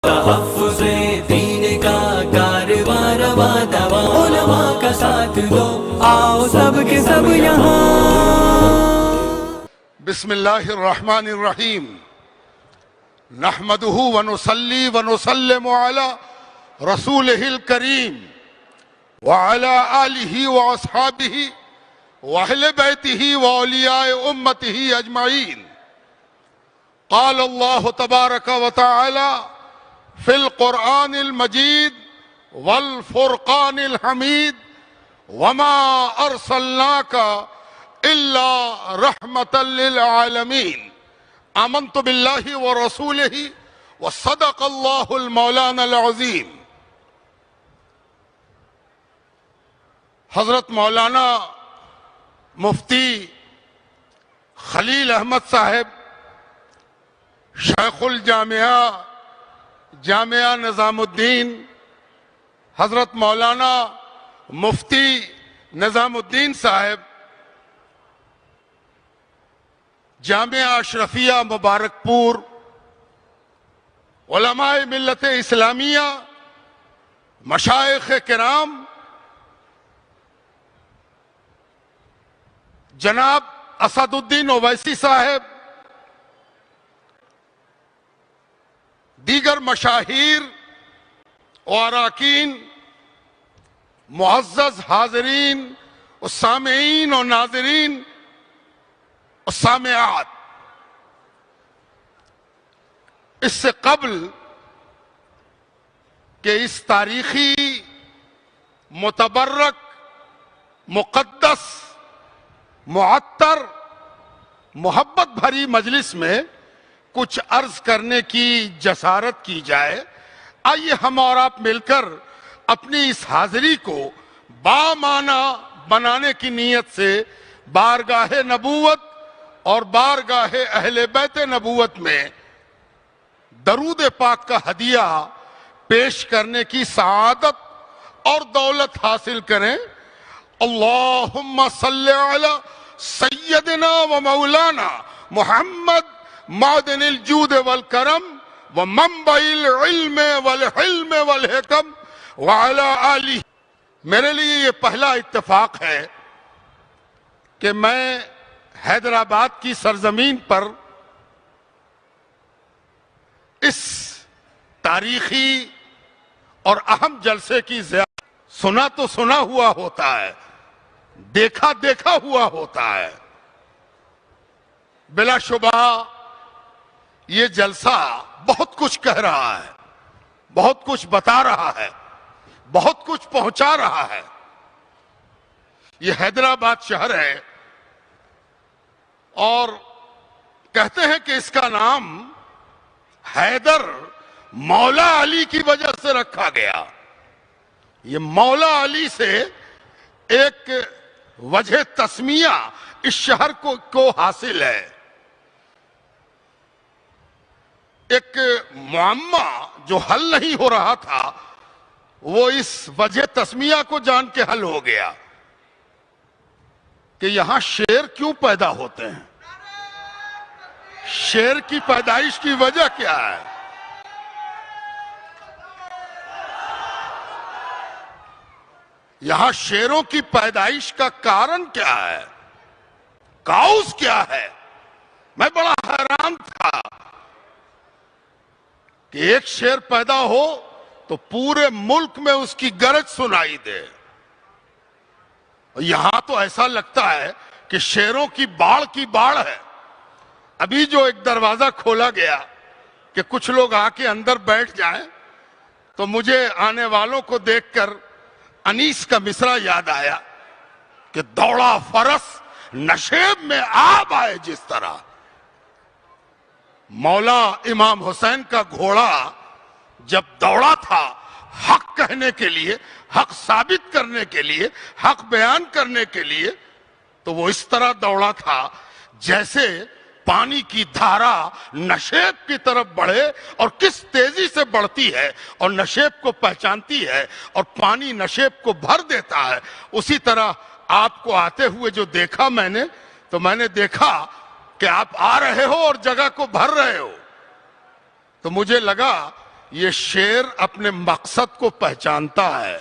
تحفظ دین کا کارواں رواں دواں، علماء کا ساتھ دو، آؤ سب کے سب یہاں۔ بسم اللہ الرحمن الرحیم، نحمدہ ونصلی ونسلم علی رسولہ الکریم وعلی آلہ واصحابہ واہل بیتہ واولیاء امتہ اجمعین۔ قال اللہ تبارک وتعالی فی القرآن المجید والفرقان الحمید وما ارسلناک الا رحمۃ للعالمین۔ آمنت باللہ ورسولہ وصدق اللہ المولانا العظیم۔ حضرت مولانا مفتی خلیل احمد صاحب شیخ الجامعہ جامعہ نظام الدین، حضرت مولانا مفتی نظام الدین صاحب جامعہ اشرفیہ مبارک پور، علماء ملت اسلامیہ، مشائخ کرام، جناب اسد الدین اویسی صاحب، دیگر مشاہیر و اراکین، معزز حاضرین و سامعین و ناظرین و سامعات، اس سے قبل کہ اس تاریخی متبرک مقدس معطر محبت بھری مجلس میں کچھ عرض کرنے کی جسارت کی جائے، آئیے ہم اور آپ مل کر اپنی اس حاضری کو بامعنی بنانے کی نیت سے بارگاہ نبوت اور بارگاہ اہل بیت نبوت میں درود پاک کا ہدیہ پیش کرنے کی سعادت اور دولت حاصل کریں۔ اللہم صلی علی سیدنا و مولانا محمد معدن الجود والکرم ومنبع العلم والحلم والحکم وعلی آلہ۔ میرے لیے یہ پہلا اتفاق ہے کہ میں حیدرآباد کی سرزمین پر اس تاریخی اور اہم جلسے کی زیارت، سنا تو سنا ہوا ہوتا ہے، دیکھا دیکھا ہوا ہوتا ہے، بلا شبہ یہ جلسہ بہت کچھ کہہ رہا ہے، بہت کچھ بتا رہا ہے، بہت کچھ پہنچا رہا ہے۔ یہ حیدرآباد شہر ہے اور کہتے ہیں کہ اس کا نام حیدر مولا علی کی وجہ سے رکھا گیا۔ یہ مولا علی سے ایک وجہ تسمیہ اس شہر کو حاصل ہے۔ ایک معمہ جو حل نہیں ہو رہا تھا وہ اس وجہ تسمیہ کو جان کے حل ہو گیا کہ یہاں شیر کیوں پیدا ہوتے ہیں، شیر کی پیدائش کی وجہ کیا ہے۔ یہاں شیروں کی پیدائش کا کارن کیا ہے، کاؤز کیا ہے۔ میں بڑا حیران تھا کہ ایک شیر پیدا ہو تو پورے ملک میں اس کی گرج سنائی دے۔ یہاں تو ایسا لگتا ہے کہ شیروں کی باڑ ہے۔ ابھی جو ایک دروازہ کھولا گیا کہ کچھ لوگ آ کے اندر بیٹھ جائیں تو مجھے آنے والوں کو دیکھ کر انیس کا مصرع یاد آیا کہ دوڑا فرس نشیب میں آب آئے۔ جس طرح مولا امام حسین کا گھوڑا جب دوڑا تھا حق کہنے کے لیے، حق ثابت کرنے کے لیے، حق بیان کرنے کے لیے، تو وہ اس طرح دوڑا تھا جیسے پانی کی دھارا نشیب کی طرف بڑھے اور کس تیزی سے بڑھتی ہے اور نشیب کو پہچانتی ہے اور پانی نشیب کو بھر دیتا ہے۔ اسی طرح آپ کو آتے ہوئے جو دیکھا میں نے، تو میں نے دیکھا کہ آپ آ رہے ہو اور جگہ کو بھر رہے ہو، تو مجھے لگا یہ شیر اپنے مقصد کو پہچانتا ہے.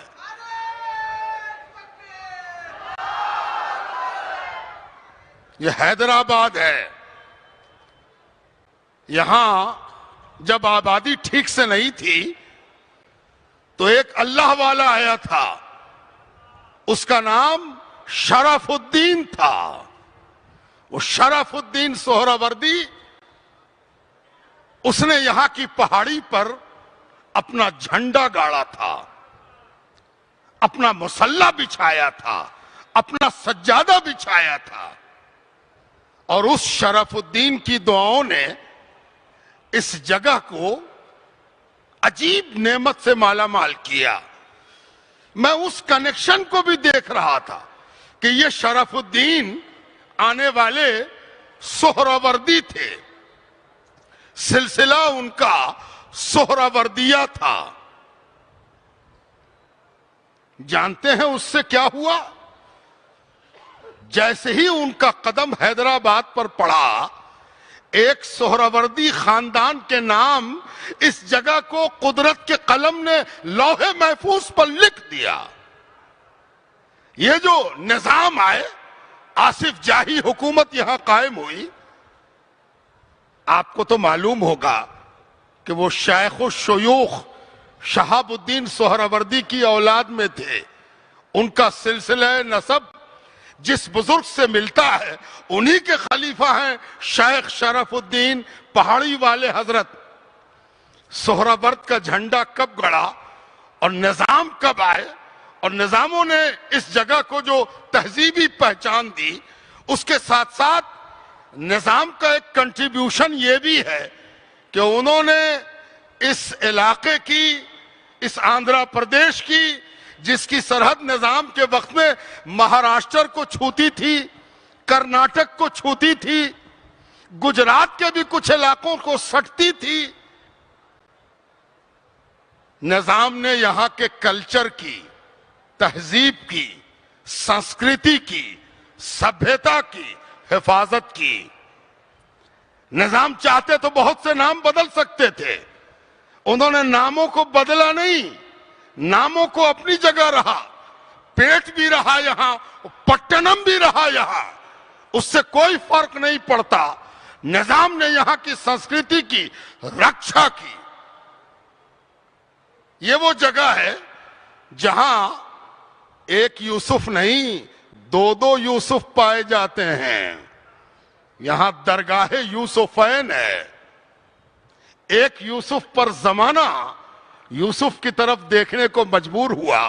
یہ حیدرآباد ہے. یہاں جب آبادی ٹھیک سے نہیں تھی تو ایک اللہ والا آیا تھا, اس کا نام شرف الدین تھا. وہ شرف الدین سہروردی, اس نے یہاں کی پہاڑی پر اپنا جھنڈا گاڑا تھا, اپنا مصلی بچھایا تھا, اپنا سجادہ بچھایا تھا, اور اس شرف الدین کی دعاؤں نے اس جگہ کو عجیب نعمت سے مالا مال کیا. میں اس کنیکشن کو بھی دیکھ رہا تھا کہ یہ شرف الدین آنے والے سہروردی تھے, سلسلہ ان کا سہروردیہ تھا. جانتے ہیں اس سے کیا ہوا؟ جیسے ہی ان کا قدم حیدرآباد پر پڑا, ایک سہروردی خاندان کے نام اس جگہ کو قدرت کے قلم نے لوح محفوظ پر لکھ دیا. یہ جو نظام آئے, آصف جاہی حکومت یہاں قائم ہوئی. آپ کو تو معلوم ہوگا کہ وہ شیخ الشیوخ شہاب الدین سہروردی کی اولاد میں تھے. ان کا سلسلہ نسب جس بزرگ سے ملتا ہے انہی کے خلیفہ ہیں شیخ شرف الدین پہاڑی والے حضرت. سہرورد کا جھنڈا کب گڑا اور نظام کب آئے, اور نظاموں نے اس جگہ کو جو تہذیبی پہچان دی, اس کے ساتھ ساتھ نظام کا ایک کنٹریبیوشن یہ بھی ہے کہ انہوں نے اس علاقے کی, اس آندھرا پردیش کی, جس کی سرحد نظام کے وقت میں مہاراشٹر کو چھوتی تھی, کرناٹک کو چھوتی تھی, گجرات کے بھی کچھ علاقوں کو سٹتی تھی, نظام نے یہاں کے کلچر کی, تہذیب کی, سنسکرتی کی, سبھیتا کی حفاظت کی. نظام چاہتے تو بہت سے نام بدل سکتے تھے, انہوں نے ناموں کو بدلا نہیں, ناموں کو اپنی جگہ رہا. پیٹ بھی رہا یہاں, پٹنم بھی رہا یہاں, اس سے کوئی فرق نہیں پڑتا. نظام نے یہاں کی سنسکرتی کی رکشا کی. یہ وہ جگہ ہے جہاں ایک یوسف نہیں, دو یوسف پائے جاتے ہیں. یہاں درگاہ یوسفین ہے. ایک یوسف پر زمانہ یوسف کی طرف دیکھنے کو مجبور ہوا.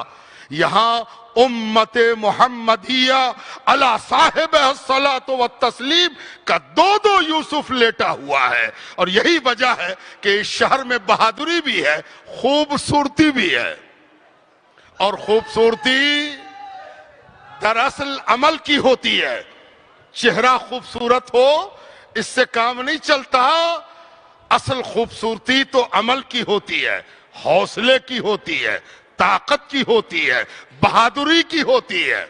یہاں امت محمدیہ علی صاحب الصلاۃ والتسلیم کا دو یوسف لیٹا ہوا ہے. اور یہی وجہ ہے کہ اس شہر میں بہادری بھی ہے, خوبصورتی بھی ہے. اور خوبصورتی دراصل عمل کی ہوتی ہے. چہرہ خوبصورت ہو اس سے کام نہیں چلتا. اصل خوبصورتی تو عمل کی ہوتی ہے, حوصلے کی ہوتی ہے, طاقت کی ہوتی ہے, بہادری کی ہوتی ہے,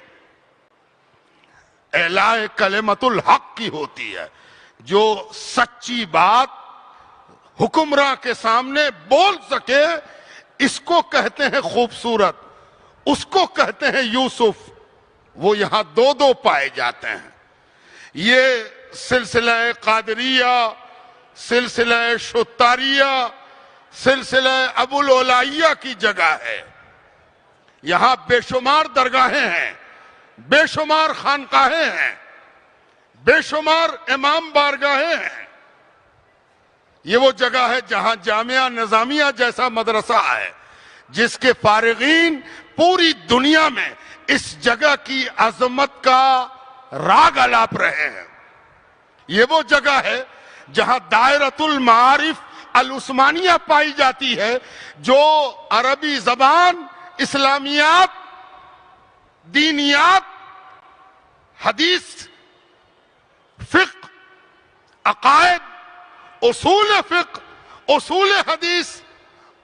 اعلاء کلمت الحق کی ہوتی ہے. جو سچی بات حکمراں کے سامنے بول سکے, اس کو کہتے ہیں خوبصورت, اس کو کہتے ہیں یوسف. وہ یہاں دو پائے جاتے ہیں. یہ سلسلہ قادریہ, سلسلہ شتاریہ, سلسلہ ابو العلیہ کی جگہ ہے. یہاں بے شمار درگاہیں ہیں, بے شمار خانقاہیں ہیں, بے شمار امام بارگاہیں ہیں. یہ وہ جگہ ہے جہاں جامعہ نظامیہ جیسا مدرسہ ہے, جس کے فارغین پوری دنیا میں اس جگہ کی عظمت کا راگ الاپ رہے ہیں. یہ وہ جگہ ہے جہاں دائرۃ المعارف العثمانیہ پائی جاتی ہے, جو عربی زبان, اسلامیات, دینیات, حدیث, فقہ, عقائد, اصول فقہ, اصول حدیث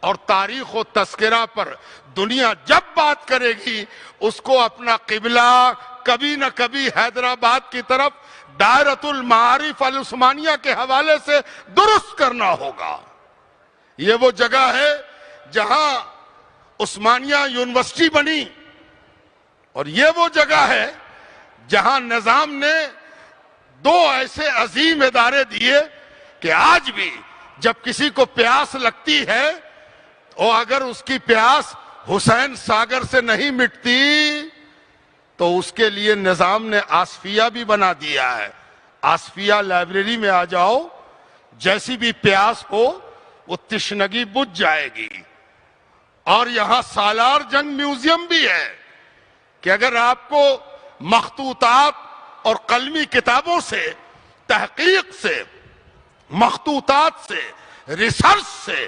اور تاریخ و تذکرہ پر دنیا جب بات کرے گی, اس کو اپنا قبلہ کبھی نہ کبھی حیدرآباد کی طرف دائرۃ المعارف العثمانیہ کے حوالے سے درست کرنا ہوگا. یہ وہ جگہ ہے جہاں عثمانیہ یونیورسٹی بنی، اور یہ وہ جگہ ہے جہاں نظام نے دو ایسے عظیم ادارے دیے کہ آج بھی جب کسی کو پیاس لگتی ہے اور اگر اس کی پیاس حسین ساگر سے نہیں مٹتی تو اس کے لیے نظام نے آصفیہ بھی بنا دیا ہے۔ آصفیہ لائبریری میں آ جاؤ، جیسی بھی پیاس ہو وہ تشنگی بجھ جائے گی۔ اور یہاں سالار جنگ میوزیم بھی ہے کہ اگر آپ کو مخطوطات اور قلمی کتابوں سے، تحقیق سے، مخطوطات سے، ریسرچ سے،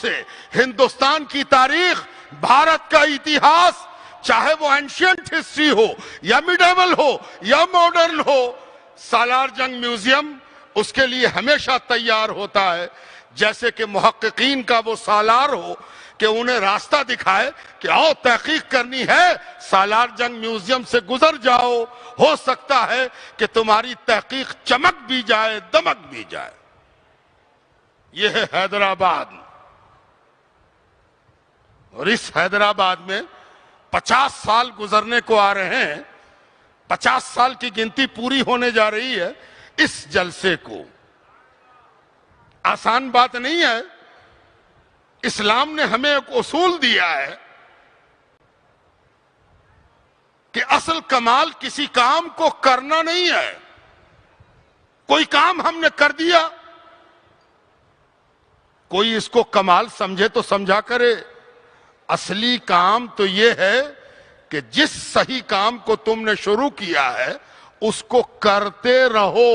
سے ہندوستان کی تاریخ، بھارت کا اتہاس، چاہے وہ اینشینٹ ہسٹری ہو یا میڈیول ہو یا ماڈرن ہو، سالار جنگ میوزیم اس کے لیے ہمیشہ تیار ہوتا ہے، جیسے کہ محققین کا وہ سالار ہو کہ انہیں راستہ دکھائے کہ آؤ تحقیق کرنی ہے، سالار جنگ میوزیم سے گزر جاؤ، ہو سکتا ہے کہ تمہاری تحقیق چمک بھی جائے، دمک بھی جائے۔ یہ ہے حیدرآباد، اور اس حیدرآباد میں 50 سال گزرنے کو آ رہے ہیں، 50 سال کی گنتی پوری ہونے جا رہی ہے اس جلسے کو۔ آسان بات نہیں ہے۔ اسلام نے ہمیں ایک اصول دیا ہے کہ اصل کمال کسی کام کو کرنا نہیں ہے۔ کوئی کام ہم نے کر دیا، کوئی اس کو کمال سمجھے تو سمجھا کرے، اصلی کام تو یہ ہے کہ جس صحیح کام کو تم نے شروع کیا ہے اس کو کرتے رہو،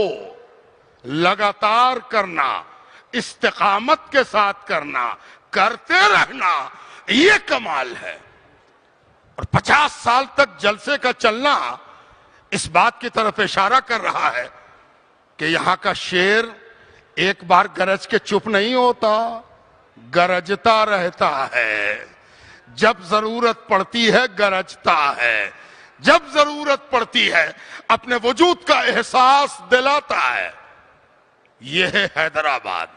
لگاتار کرنا، استقامت کے ساتھ کرنا، کرتے رہنا، یہ کمال ہے۔ اور 50 سال تک جلسے کا چلنا اس بات کی طرف اشارہ کر رہا ہے کہ یہاں کا شیر ایک بار گرج کے چپ نہیں ہوتا، گرجتا رہتا ہے، جب ضرورت پڑتی ہے گرجتا ہے، جب ضرورت پڑتی ہے اپنے وجود کا احساس دلاتا ہے۔ یہ ہے حیدرآباد۔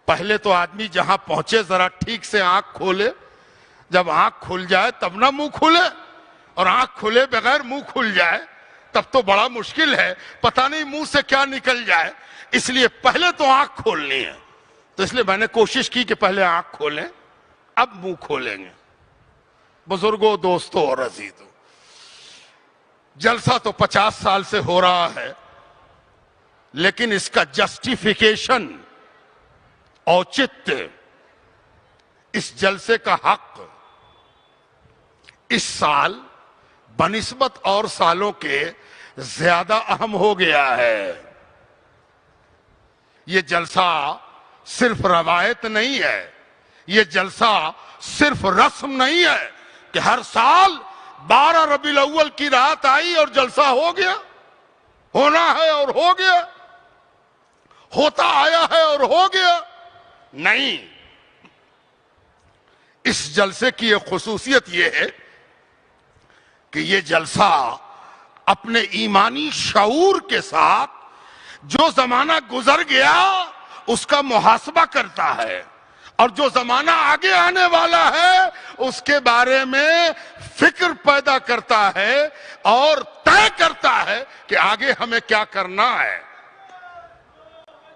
پہلے تو آدمی جہاں پہنچے ذرا ٹھیک سے آنکھ کھولے، جب آنکھ کھل جائے تب نہ منہ کھلے، اور آنکھ کھلے بغیر منہ کھل جائے تب تو بڑا مشکل ہے، پتہ نہیں منہ سے کیا نکل جائے، اس لیے پہلے تو آنکھ کھولنی ہے۔ تو اس لیے میں نے کوشش کی کہ پہلے آنکھ کھولیں، اب منہ کھولیں گے۔ بزرگوں، دوستوں اور عزیزوں، جلسہ تو 50 سال سے ہو رہا ہے، لیکن اس کا جسٹیفیکیشن، اوچت، اس جلسے کا حق اس سال بنسبت اور سالوں کے زیادہ اہم ہو گیا ہے۔ یہ جلسہ صرف روایت نہیں ہے، یہ جلسہ صرف رسم نہیں ہے کہ ہر سال 12 ربیع الاول کی رات آئی اور جلسہ ہو گیا، ہونا ہے اور ہو گیا، ہوتا آیا ہے اور ہو گیا۔ نہیں، اس جلسے کی ایک خصوصیت یہ ہے کہ یہ جلسہ اپنے ایمانی شعور کے ساتھ جو زمانہ گزر گیا اس کا محاسبہ کرتا ہے، اور جو زمانہ آگے آنے والا ہے اس کے بارے میں فکر پیدا کرتا ہے اور طے کرتا ہے کہ آگے ہمیں کیا کرنا ہے۔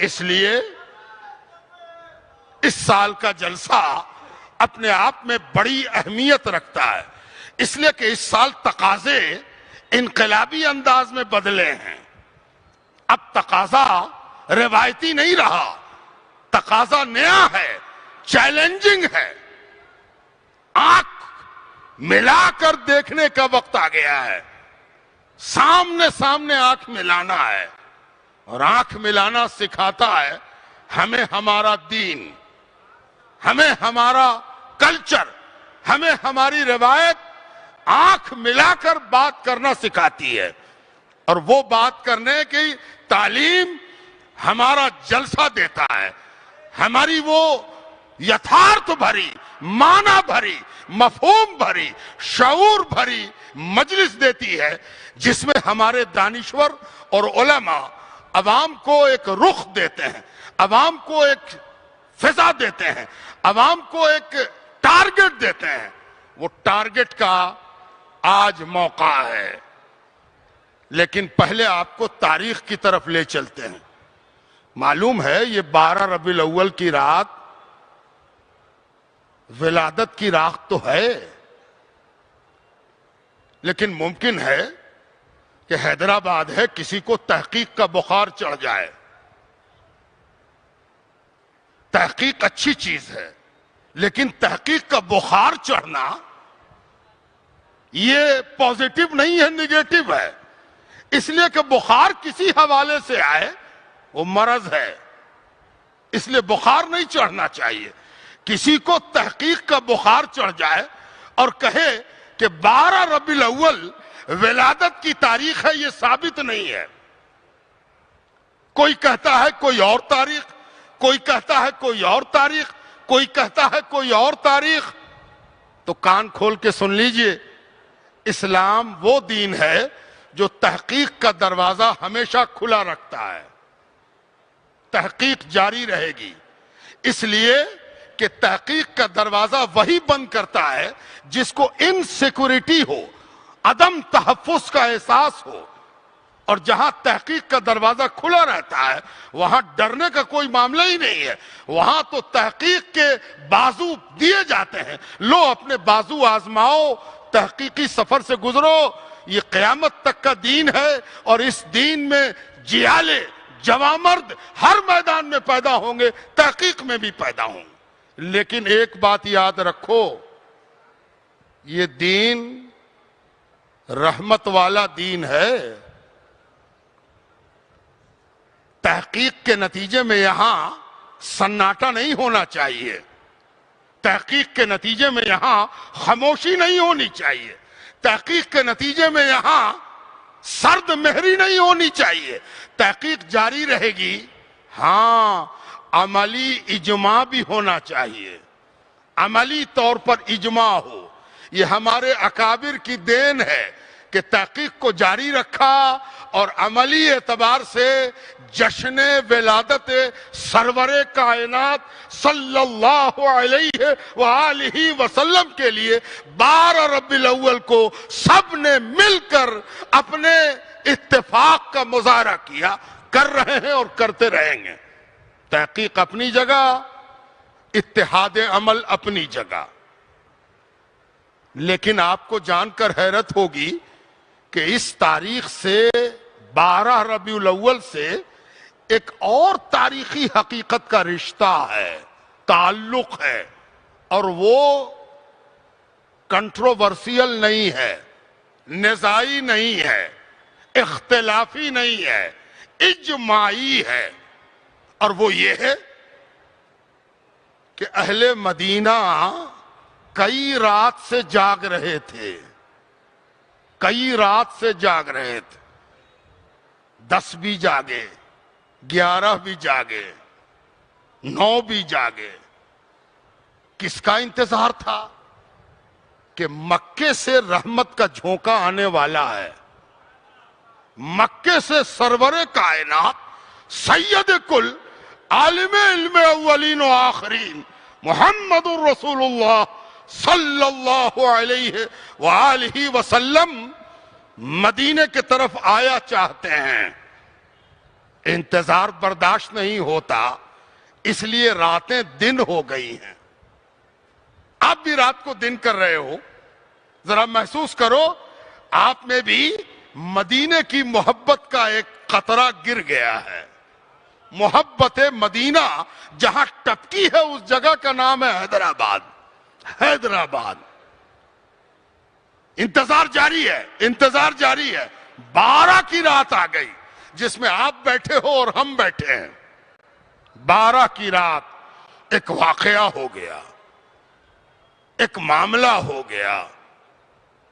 اس لیے اس سال کا جلسہ اپنے آپ میں بڑی اہمیت رکھتا ہے، اس لیے کہ اس سال تقاضے انقلابی انداز میں بدلے ہیں۔ اب تقاضا روایتی نہیں رہا، تقاضا نیا ہے، چیلنجنگ ہے، آنکھ ملا کر دیکھنے کا وقت آ گیا ہے، سامنے سامنے آنکھ ملانا ہے، اور آنکھ ملانا سکھاتا ہے ہمیں ہمارا دین، ہمیں ہمارا کلچر، ہمیں ہماری روایت آنکھ ملا کر بات کرنا سکھاتی ہے، اور وہ بات کرنے کی تعلیم ہمارا جلسہ دیتا ہے، ہماری وہ یتھارتھ بھری، معنی بھری، مفہوم بھری، شعور بھری مجلس دیتی ہے، جس میں ہمارے دانشور اور علماء عوام کو ایک رخ دیتے ہیں، عوام کو ایک فضا دیتے ہیں، عوام کو ایک ٹارگٹ دیتے ہیں. وہ ٹارگٹ کا آج موقع ہے. لیکن پہلے آپ کو تاریخ کی طرف لے چلتے ہیں. معلوم ہے یہ 12 ربیع الاول کی رات ولادت کی رات تو ہے، لیکن ممکن ہے کہ حیدرآباد ہے، کسی کو تحقیق کا بخار چڑھ جائے. تحقیق اچھی چیز ہے، لیکن تحقیق کا بخار چڑھنا یہ پازیٹو نہیں ہے، نیگیٹو ہے. اس لیے کہ بخار کسی حوالے سے آئے وہ مرض ہے، اس لیے بخار نہیں چڑھنا چاہیے. کسی کو تحقیق کا بخار چڑھ جائے اور کہے کہ 12 ربیع الاول ولادت کی تاریخ ہے، یہ ثابت نہیں ہے. کوئی کہتا ہے کوئی اور تاریخ، کوئی کہتا ہے کوئی اور تاریخ، کوئی کہتا ہے کوئی اور تاریخ. تو کان کھول کے سن لیجئے، اسلام وہ دین ہے جو تحقیق کا دروازہ ہمیشہ کھلا رکھتا ہے. تحقیق جاری رہے گی، اس لیے کہ تحقیق کا دروازہ وہی بند کرتا ہے جس کو انسیکورٹی ہو، عدم تحفظ کا احساس ہو. اور جہاں تحقیق کا دروازہ کھلا رہتا ہے وہاں ڈرنے کا کوئی معاملہ ہی نہیں ہے. وہاں تو تحقیق کے بازو دیے جاتے ہیں، لو اپنے بازو آزماؤ، تحقیقی سفر سے گزرو. یہ قیامت تک کا دین ہے، اور اس دین میں جیالے جوامرد ہر میدان میں پیدا ہوں گے، تحقیق میں بھی پیدا ہوں گے. لیکن ایک بات یاد رکھو، یہ دین رحمت والا دین ہے. تحقیق کے نتیجے میں یہاں سناٹا نہیں ہونا چاہیے، تحقیق کے نتیجے میں یہاں خاموشی نہیں ہونی چاہیے، تحقیق کے نتیجے میں یہاں سرد مہری نہیں ہونی چاہیے. تحقیق جاری رہے گی، ہاں عملی اجماع بھی ہونا چاہیے، عملی طور پر اجماع ہو. یہ ہمارے اکابر کی دین ہے کہ تحقیق کو جاری رکھا اور عملی اعتبار سے جشن ولادت سرور کائنات صلی اللہ علیہ وآلہ وسلم کے لیے 12 ربیع الاول کو سب نے مل کر اپنے اتفاق کا مظاہرہ کیا، کر رہے ہیں اور کرتے رہیں گے. تحقیق اپنی جگہ، اتحاد عمل اپنی جگہ. لیکن آپ کو جان کر حیرت ہوگی کہ اس تاریخ سے 12 ربیع الاول سے ایک اور تاریخی حقیقت کا رشتہ ہے، تعلق ہے، اور وہ کنٹروورسیل نہیں ہے، نزاعی نہیں ہے، اختلافی نہیں ہے، اجماعی ہے. اور وہ یہ ہے کہ اہل مدینہ کئی رات سے جاگ رہے تھے، کئی رات سے جاگ رہے تھے. 10 بھی جاگے، 11 بھی جاگے، 9 بھی جاگے. کس کا انتظار تھا؟ کہ مکے سے رحمت کا جھونکا آنے والا ہے. مکے سے سرور کائنات سید کل عالم علم اولین و آخرین محمد الرسول اللہ صلی اللہ علیہ وآلہ وسلم مدینے کی طرف آیا چاہتے ہیں. انتظار برداشت نہیں ہوتا، اس لیے راتیں دن ہو گئی ہیں. آپ بھی رات کو دن کر رہے ہو، ذرا محسوس کرو آپ میں بھی مدینے کی محبت کا ایک قطرہ گر گیا ہے. محبت مدینہ جہاں ٹپکی ہے اس جگہ کا نام ہے حیدرآباد. حیدرآباد. انتظار جاری ہے، انتظار جاری ہے. 12 کی رات آ گئی جس میں آپ بیٹھے ہو اور ہم بیٹھے ہیں. 12 کی رات ایک واقعہ ہو گیا، ایک معاملہ ہو گیا.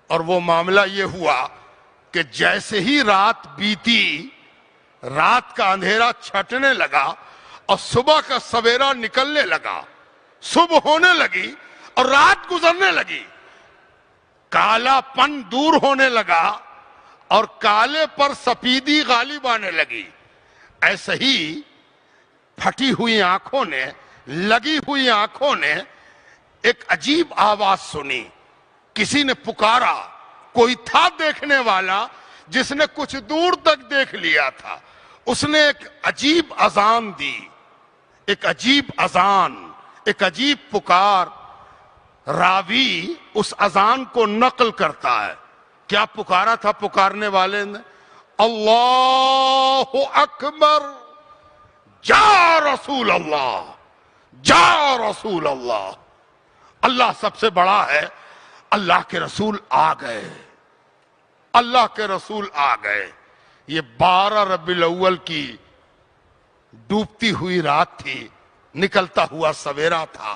اور وہ معاملہ یہ ہوا کہ جیسے ہی رات بیتی، رات کا اندھیرا چھٹنے لگا اور صبح کا سویرا نکلنے لگا، صبح ہونے لگی اور رات گزرنے لگی. کالا پن دور ہونے لگا اور کالے پر سفیدی غالب آنے لگی. ایسے ہی پھٹی ہوئی آنکھوں نے لگی ہوئی آنکھوں نے ایک عجیب آواز سنی. کسی نے پکارا. کوئی تھا دیکھنے والا جس نے کچھ دور تک دیکھ لیا تھا. اس نے ایک عجیب اذان دی, ایک عجیب اذان, ایک عجیب پکار. راوی اس اذان کو نقل کرتا ہے. کیا پکارا تھا پکارنے والے نے؟ اللہ اکبر, جا رسول اللہ, جا رسول اللہ. اللہ سب سے بڑا ہے. اللہ کے رسول آ گئے, اللہ کے رسول آ گئے. یہ 12 ربیع الاول کی ڈوبتی ہوئی رات تھی, نکلتا ہوا سویرا تھا.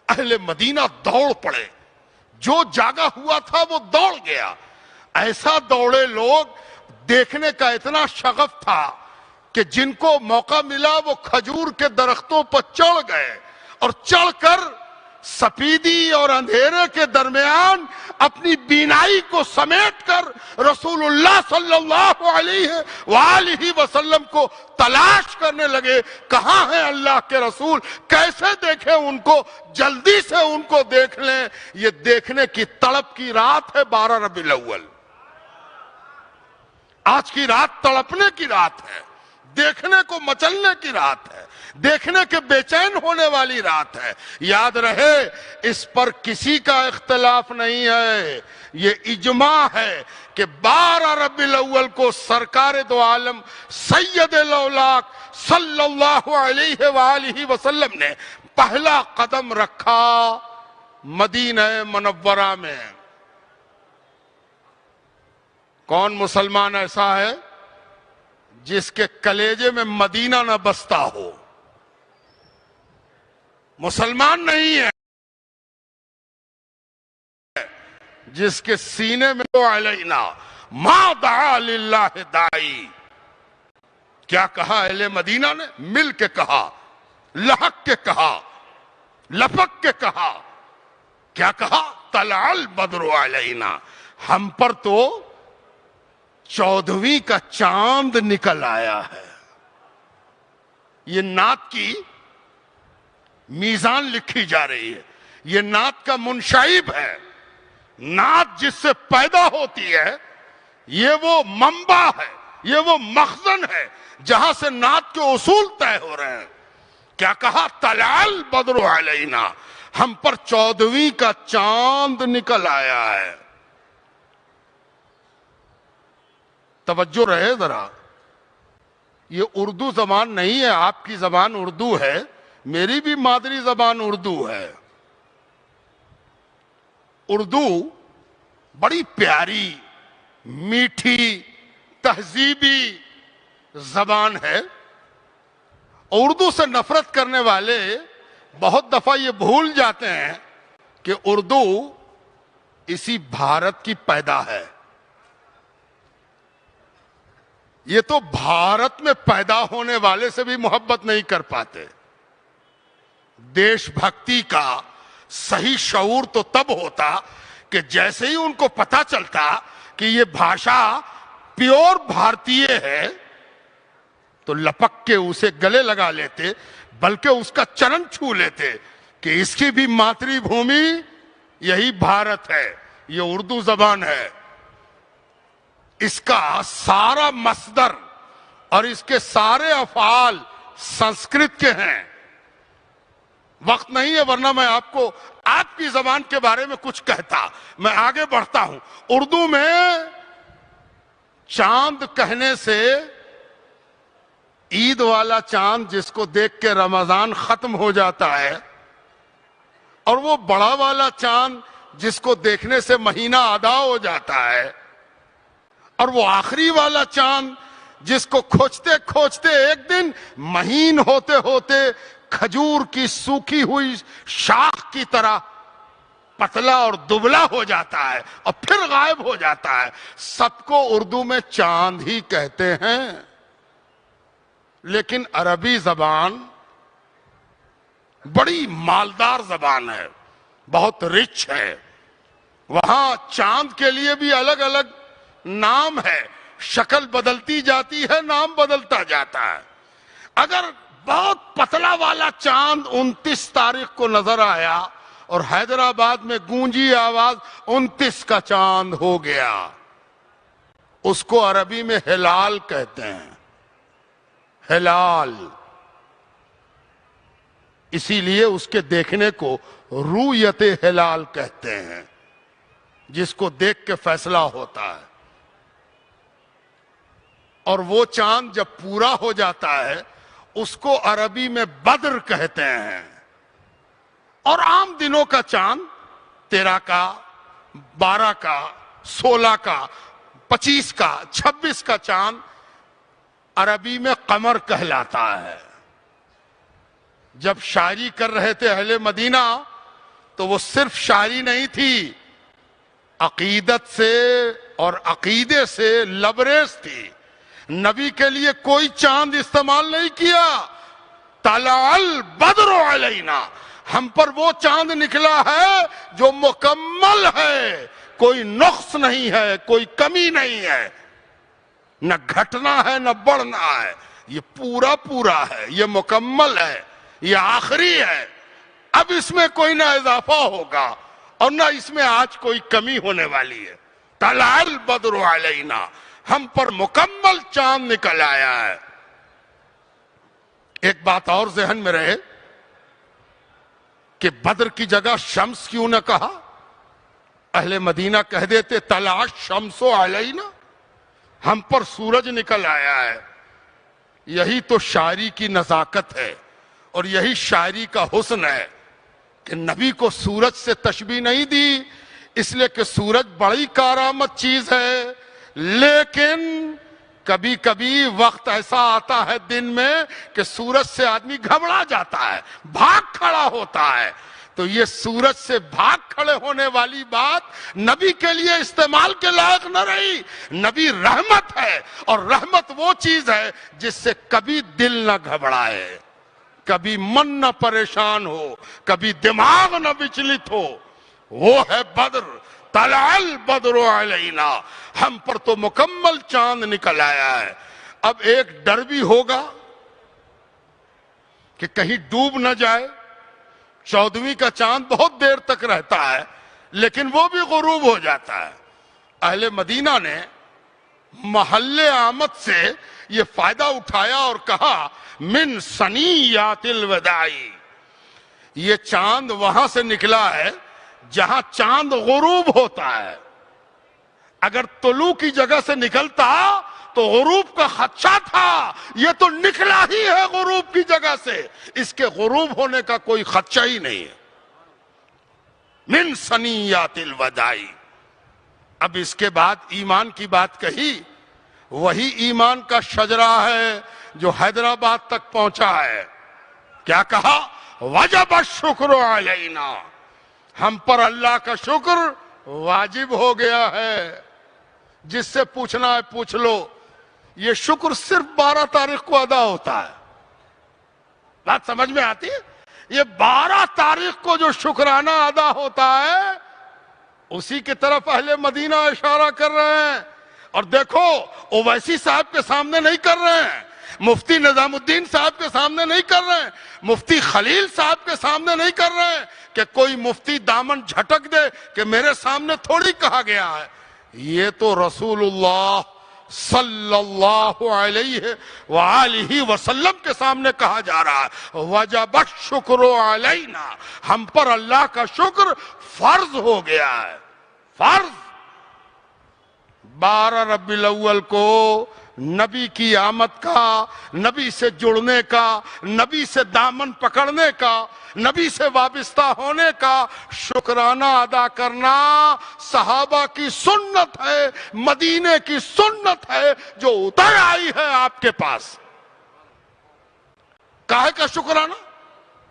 اہل مدینہ دوڑ پڑے. جو جاگا ہوا تھا وہ دوڑ گیا. ایسا دوڑے لوگ, دیکھنے کا اتنا شغف تھا کہ جن کو موقع ملا وہ کھجور کے درختوں پر چڑھ گئے, اور چڑھ کر سپیدی اور اندھیرے کے درمیان اپنی بینائی کو سمیٹ کر رسول اللہ صلی اللہ علیہ وآلہ وسلم کو تلاش کرنے لگے. کہاں ہیں اللہ کے رسول؟ کیسے دیکھیں ان کو؟ جلدی سے ان کو دیکھ لیں. یہ دیکھنے کی تڑپ کی رات ہے 12 ربیع الاول. آج کی رات تڑپنے کی رات ہے, دیکھنے کو مچلنے کی رات ہے, دیکھنے کے بے چین ہونے والی رات ہے. یاد رہے اس پر کسی کا اختلاف نہیں ہے, یہ اجماع ہے کہ 12 ربیع الاول کو سرکار دو عالم سید الاولاق صلی اللہ علیہ وآلہ وسلم نے پہلا قدم رکھا مدینہ منورہ میں. کون مسلمان ایسا ہے جس کے کلیجے میں مدینہ نہ بستا ہو؟ مسلمان نہیں ہے جس کے سینے میں تو علینا ما دعا للہ دائی. کیا کہا اہل مدینہ نے؟ مل کے کہا, لحق کے کہا, لپک کے کہا. کیا کہا؟ طلع البدر علینا, ہم پر تو 14ویں کا چاند نکل آیا ہے. یہ نعت کی میزان لکھی جا رہی ہے, یہ نعت کا منشائب ہے. نعت جس سے پیدا ہوتی ہے یہ وہ منبع ہے, یہ وہ مخزن ہے جہاں سے نعت کے اصول طے ہو رہے ہیں. کیا کہا؟ طلع البدر علینا, ہم پر 14ویں کا چاند نکل آیا ہے. توجہ رہے ذرا, یہ اردو زبان نہیں ہے. آپ کی زبان اردو ہے, میری بھی مادری زبان اردو ہے. اردو بڑی پیاری, میٹھی, تہذیبی زبان ہے. اردو سے نفرت کرنے والے بہت دفعہ یہ بھول جاتے ہیں کہ اردو اسی بھارت کی پیدا ہے. یہ تو بھارت میں پیدا ہونے والے سے بھی محبت نہیں کر پاتے. دیش بھکتی کا صحیح شعور تو تب ہوتا کہ جیسے ہی ان کو پتا چلتا کہ یہ بھاشا پیور بھارتیہ ہے تو لپک کے اسے گلے لگا لیتے, بلکہ اس کا چرن چھو لیتے کہ اس کی بھی ماتری بھومی یہی بھارت ہے, یہ اردو زبان ہے. اس کا سارا مصدر اور اس کے سارے افعال سنسکرت کے ہیں. وقت نہیں ہے ورنہ میں آپ کو آپ کی زبان کے بارے میں کچھ کہتا. میں آگے بڑھتا ہوں. اردو میں چاند کہنے سے عید والا چاند جس کو دیکھ کے رمضان ختم ہو جاتا ہے, اور وہ بڑا والا چاند جس کو دیکھنے سے مہینہ ادا ہو جاتا ہے, اور وہ آخری والا چاند جس کو کھوجتے کھوجتے ایک دن مہین ہوتے ہوتے کھجور کی سوکھی ہوئی شاخ کی طرح پتلا اور دبلا ہو جاتا ہے اور پھر غائب ہو جاتا ہے. سب کو اردو میں چاند ہی کہتے ہیں. لیکن عربی زبان بڑی مالدار زبان ہے, بہت رچ ہے. وہاں چاند کے لیے بھی الگ الگ نام ہے, شکل بدلتی جاتی ہے, نام بدلتا جاتا ہے. اگر بہت پتلا والا چاند 29 تاریخ کو نظر آیا اور حیدرآباد میں گونجی آواز 29 کا چاند ہو گیا. اس کو عربی میں ہلال کہتے ہیں. ہلال. اسی لیے اس کے دیکھنے کو رؤیت ہلال کہتے ہیں, جس کو دیکھ کے فیصلہ ہوتا ہے. اور وہ چاند جب پورا ہو جاتا ہے اس کو عربی میں بدر کہتے ہیں. اور عام دنوں کا چاند 13 کا, 12 کا, 16 کا, 25 کا, 26 کا چاند عربی میں قمر کہلاتا ہے. جب شاعری کر رہے تھے اہل مدینہ تو وہ صرف شاعری نہیں تھی, عقیدت سے اور عقیدے سے لبریز تھی. نبی کے لیے کوئی چاند استعمال نہیں کیا. طلع البدر علینا, ہم پر وہ چاند نکلا ہے جو مکمل ہے, کوئی نقص نہیں ہے, کوئی کمی نہیں ہے, نہ گھٹنا ہے نہ بڑھنا ہے. یہ پورا پورا ہے, یہ مکمل ہے, یہ آخری ہے. اب اس میں کوئی نہ اضافہ ہوگا اور نہ اس میں آج کوئی کمی ہونے والی ہے. طلع البدر علینا, ہم پر مکمل چاند نکل آیا ہے. ایک بات اور ذہن میں رہے کہ بدر کی جگہ شمس کیوں نہ کہا؟ اہل مدینہ کہہ دیتے طلع الشمس علینا, ہم پر سورج نکل آیا ہے. یہی تو شاعری کی نزاکت ہے اور یہی شاعری کا حسن ہے کہ نبی کو سورج سے تشبیہ نہیں دی اس لیے کہ سورج بڑی کارآمد چیز ہے, لیکن کبھی کبھی وقت ایسا آتا ہے دن میں کہ سورج سے آدمی گھبرا جاتا ہے, بھاگ کھڑا ہوتا ہے. تو یہ سورج سے بھاگ کھڑے ہونے والی بات نبی کے لیے استعمال کے لائق نہ رہی. نبی رحمت ہے, اور رحمت وہ چیز ہے جس سے کبھی دل نہ گھبرائے, کبھی من نہ پریشان ہو, کبھی دماغ نہ وچلت ہو. وہ ہے بدر. طلع البدر علینا, ہم پر تو مکمل چاند نکل آیا ہے. اب ایک ڈر بھی ہوگا کہ کہیں ڈوب نہ جائے. 14ویں کا چاند بہت دیر تک رہتا ہے لیکن وہ بھی غروب ہو جاتا ہے. اہل مدینہ نے محل آمد سے یہ فائدہ اٹھایا اور کہا من ثنیات الوداع, یہ چاند وہاں سے نکلا ہے جہاں چاند غروب ہوتا ہے. اگر طلوع کی جگہ سے نکلتا تو غروب کا خدشہ تھا, یہ تو نکلا ہی ہے غروب کی جگہ سے, اس کے غروب ہونے کا کوئی خدشہ ہی نہیں ہے. من ثنیات الوداع. اب اس کے بعد ایمان کی بات کہی, وہی ایمان کا شجرہ ہے جو حیدرآباد تک پہنچا ہے. کیا کہا؟ وجب الشکر علینا, ہم پر اللہ کا شکر واجب ہو گیا ہے. جس سے پوچھنا ہے پوچھ لو, یہ شکر صرف 12 تاریخ کو ادا ہوتا ہے. بات سمجھ میں آتی ہے؟ یہ 12 تاریخ کو جو شکرانہ ادا ہوتا ہے اسی کی طرف اہل مدینہ اشارہ کر رہے ہیں. اور دیکھو اویسی صاحب کے سامنے نہیں کر رہے ہیں, مفتی نظام الدین صاحب کے سامنے نہیں کر رہے ہیں, مفتی خلیل صاحب کے سامنے نہیں کر رہے ہیں کہ کوئی مفتی دامن جھٹک دے کہ میرے سامنے تھوڑی کہا گیا ہے. یہ تو رسول اللہ صلی اللہ علیہ وآلہ وسلم کے سامنے کہا جا رہا ہے. وجب الشکر علینا, ہم پر اللہ کا شکر فرض ہو گیا ہے. فرض. 12 ربیع الاول کو نبی کی آمد کا, نبی سے جڑنے کا, نبی سے دامن پکڑنے کا, نبی سے وابستہ ہونے کا شکرانہ ادا کرنا صحابہ کی سنت ہے, مدینے کی سنت ہے جو اتر آئی ہے آپ کے پاس. کاہے کا شکرانہ؟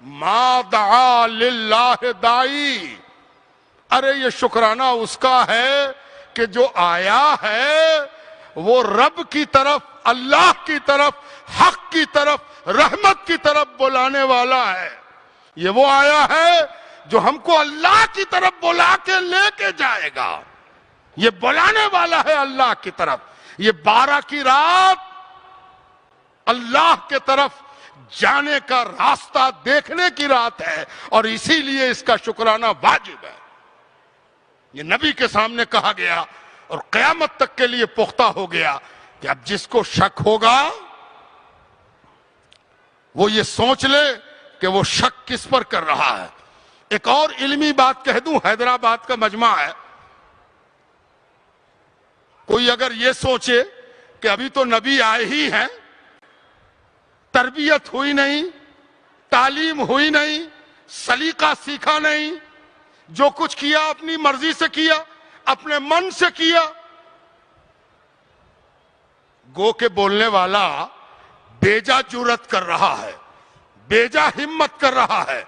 ما دعا للہ دائی. ارے یہ شکرانہ اس کا ہے کہ جو آیا ہے وہ رب کی طرف, اللہ کی طرف, حق کی طرف, رحمت کی طرف بلانے والا ہے. یہ وہ آیا ہے جو ہم کو اللہ کی طرف بلا کے لے کے جائے گا. یہ بلانے والا ہے اللہ کی طرف. یہ 12 کی رات اللہ کے طرف جانے کا راستہ دیکھنے کی رات ہے، اور اسی لیے اس کا شکرانہ واجب ہے۔ یہ نبی کے سامنے کہا گیا اور قیامت تک کے لیے پختہ ہو گیا کہ اب جس کو شک ہوگا وہ یہ سوچ لے کہ وہ شک کس پر کر رہا ہے۔ ایک اور علمی بات کہہ دوں، حیدرآباد کا مجمع ہے، کوئی اگر یہ سوچے کہ ابھی تو نبی آئے ہی ہیں، تربیت ہوئی نہیں، تعلیم ہوئی نہیں، سلیقہ سیکھا نہیں، جو کچھ کیا اپنی مرضی سے کیا، اپنے من سے کیا، گو کے بولنے والا بیجا جرات کر رہا ہے، بیجا ہمت کر رہا ہے۔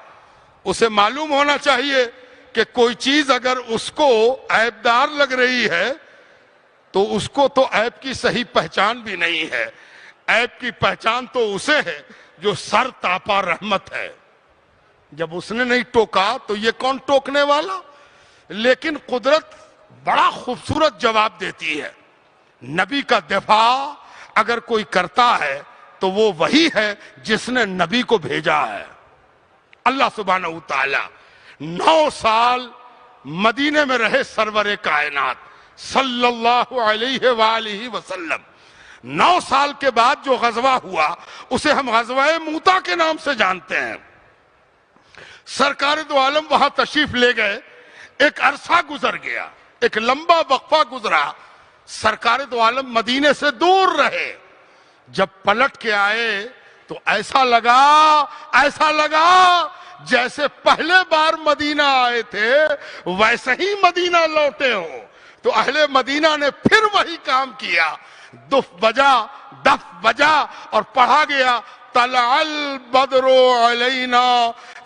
اسے معلوم ہونا چاہیے کہ کوئی چیز اگر اس کو عیب دار لگ رہی ہے تو اس کو تو عیب کی صحیح پہچان بھی نہیں ہے۔ عیب کی پہچان تو اسے ہے جو سر تاپا رحمت ہے۔ جب اس نے نہیں ٹوکا تو یہ کون ٹوکنے والا؟ لیکن قدرت بڑا خوبصورت جواب دیتی ہے۔ نبی کا دفاع اگر کوئی کرتا ہے تو وہ وہی ہے جس نے نبی کو بھیجا ہے۔ اللہ سبحانہ وتعالی 9 سال مدینے میں رہے سرور کائنات صلی اللہ علیہ وآلہ وسلم۔ 9 سال کے بعد جو غزوہ ہوا اسے ہم غزوہ موتا کے نام سے جانتے ہیں۔ سرکار دو عالم وہاں تشریف لے گئے، ایک عرصہ گزر گیا، ایک لمبا وقفہ گزرا، سرکار دو عالم مدینے سے دور رہے۔ جب پلٹ کے آئے تو ایسا لگا جیسے پہلے بار مدینہ آئے تھے ویسے ہی مدینہ لوٹے ہوں۔ تو اہل مدینہ نے پھر وہی کام کیا، دف بجا اور پڑھا گیا طلع البدر علینا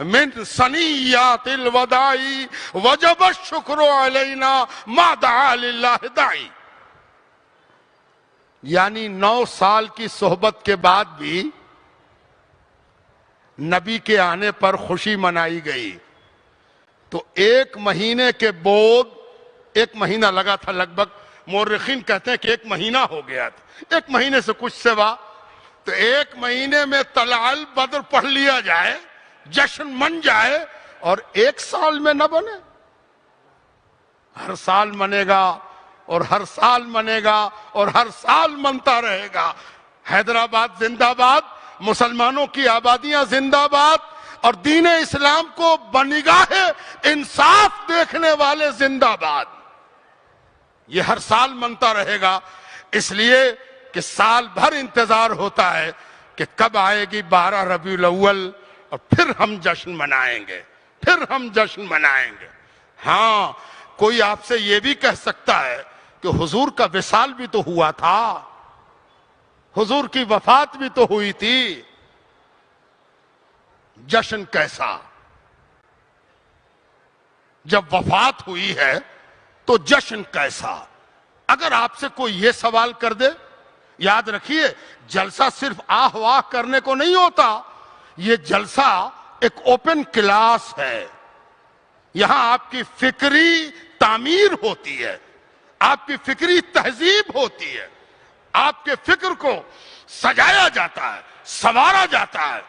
من ثنیات الوداع وجب الشکر علینا ما دعا للہ داعی۔ یعنی 9 سال کی صحبت کے بعد بھی نبی کے آنے پر خوشی منائی گئی۔ تو 1 مہینے کے بعد، 1 مہینہ لگا تھا لگ بھگ، مورخین کہتے ہیں کہ 1 مہینہ ہو گیا تھا، 1 مہینے سے کچھ سوا، تو 1 مہینے میں طلع البدر پڑھ لیا جائے، جشن من جائے، اور 1 سال میں نہ بنے، ہر سال منے گا اور ہر سال منے گا اور ہر سال منتا رہے گا۔ حیدرآباد زندہ باد، مسلمانوں کی آبادیاں زندہ باد، اور دین اسلام کو بنگاہ انصاف دیکھنے والے زندہ باد۔ یہ ہر سال منتا رہے گا، اس لیے کہ سال بھر انتظار ہوتا ہے کہ کب آئے گی 12 ربیع الاول اور پھر ہم جشن منائیں گے۔ ہاں، کوئی آپ سے یہ بھی کہہ سکتا ہے کہ حضور کا وصال بھی تو ہوا تھا، حضور کی وفات بھی تو ہوئی تھی، جشن کیسا؟ جب وفات ہوئی ہے تو جشن کیسا؟ اگر آپ سے کوئی یہ سوال کر دے، یاد رکھیے جلسہ صرف آہ واہ کرنے کو نہیں ہوتا، یہ جلسہ ایک اوپن کلاس ہے۔ یہاں آپ کی فکری تعمیر ہوتی ہے، آپ کی فکری تہذیب ہوتی ہے، آپ کے فکر کو سجایا جاتا ہے، سنوارا جاتا ہے،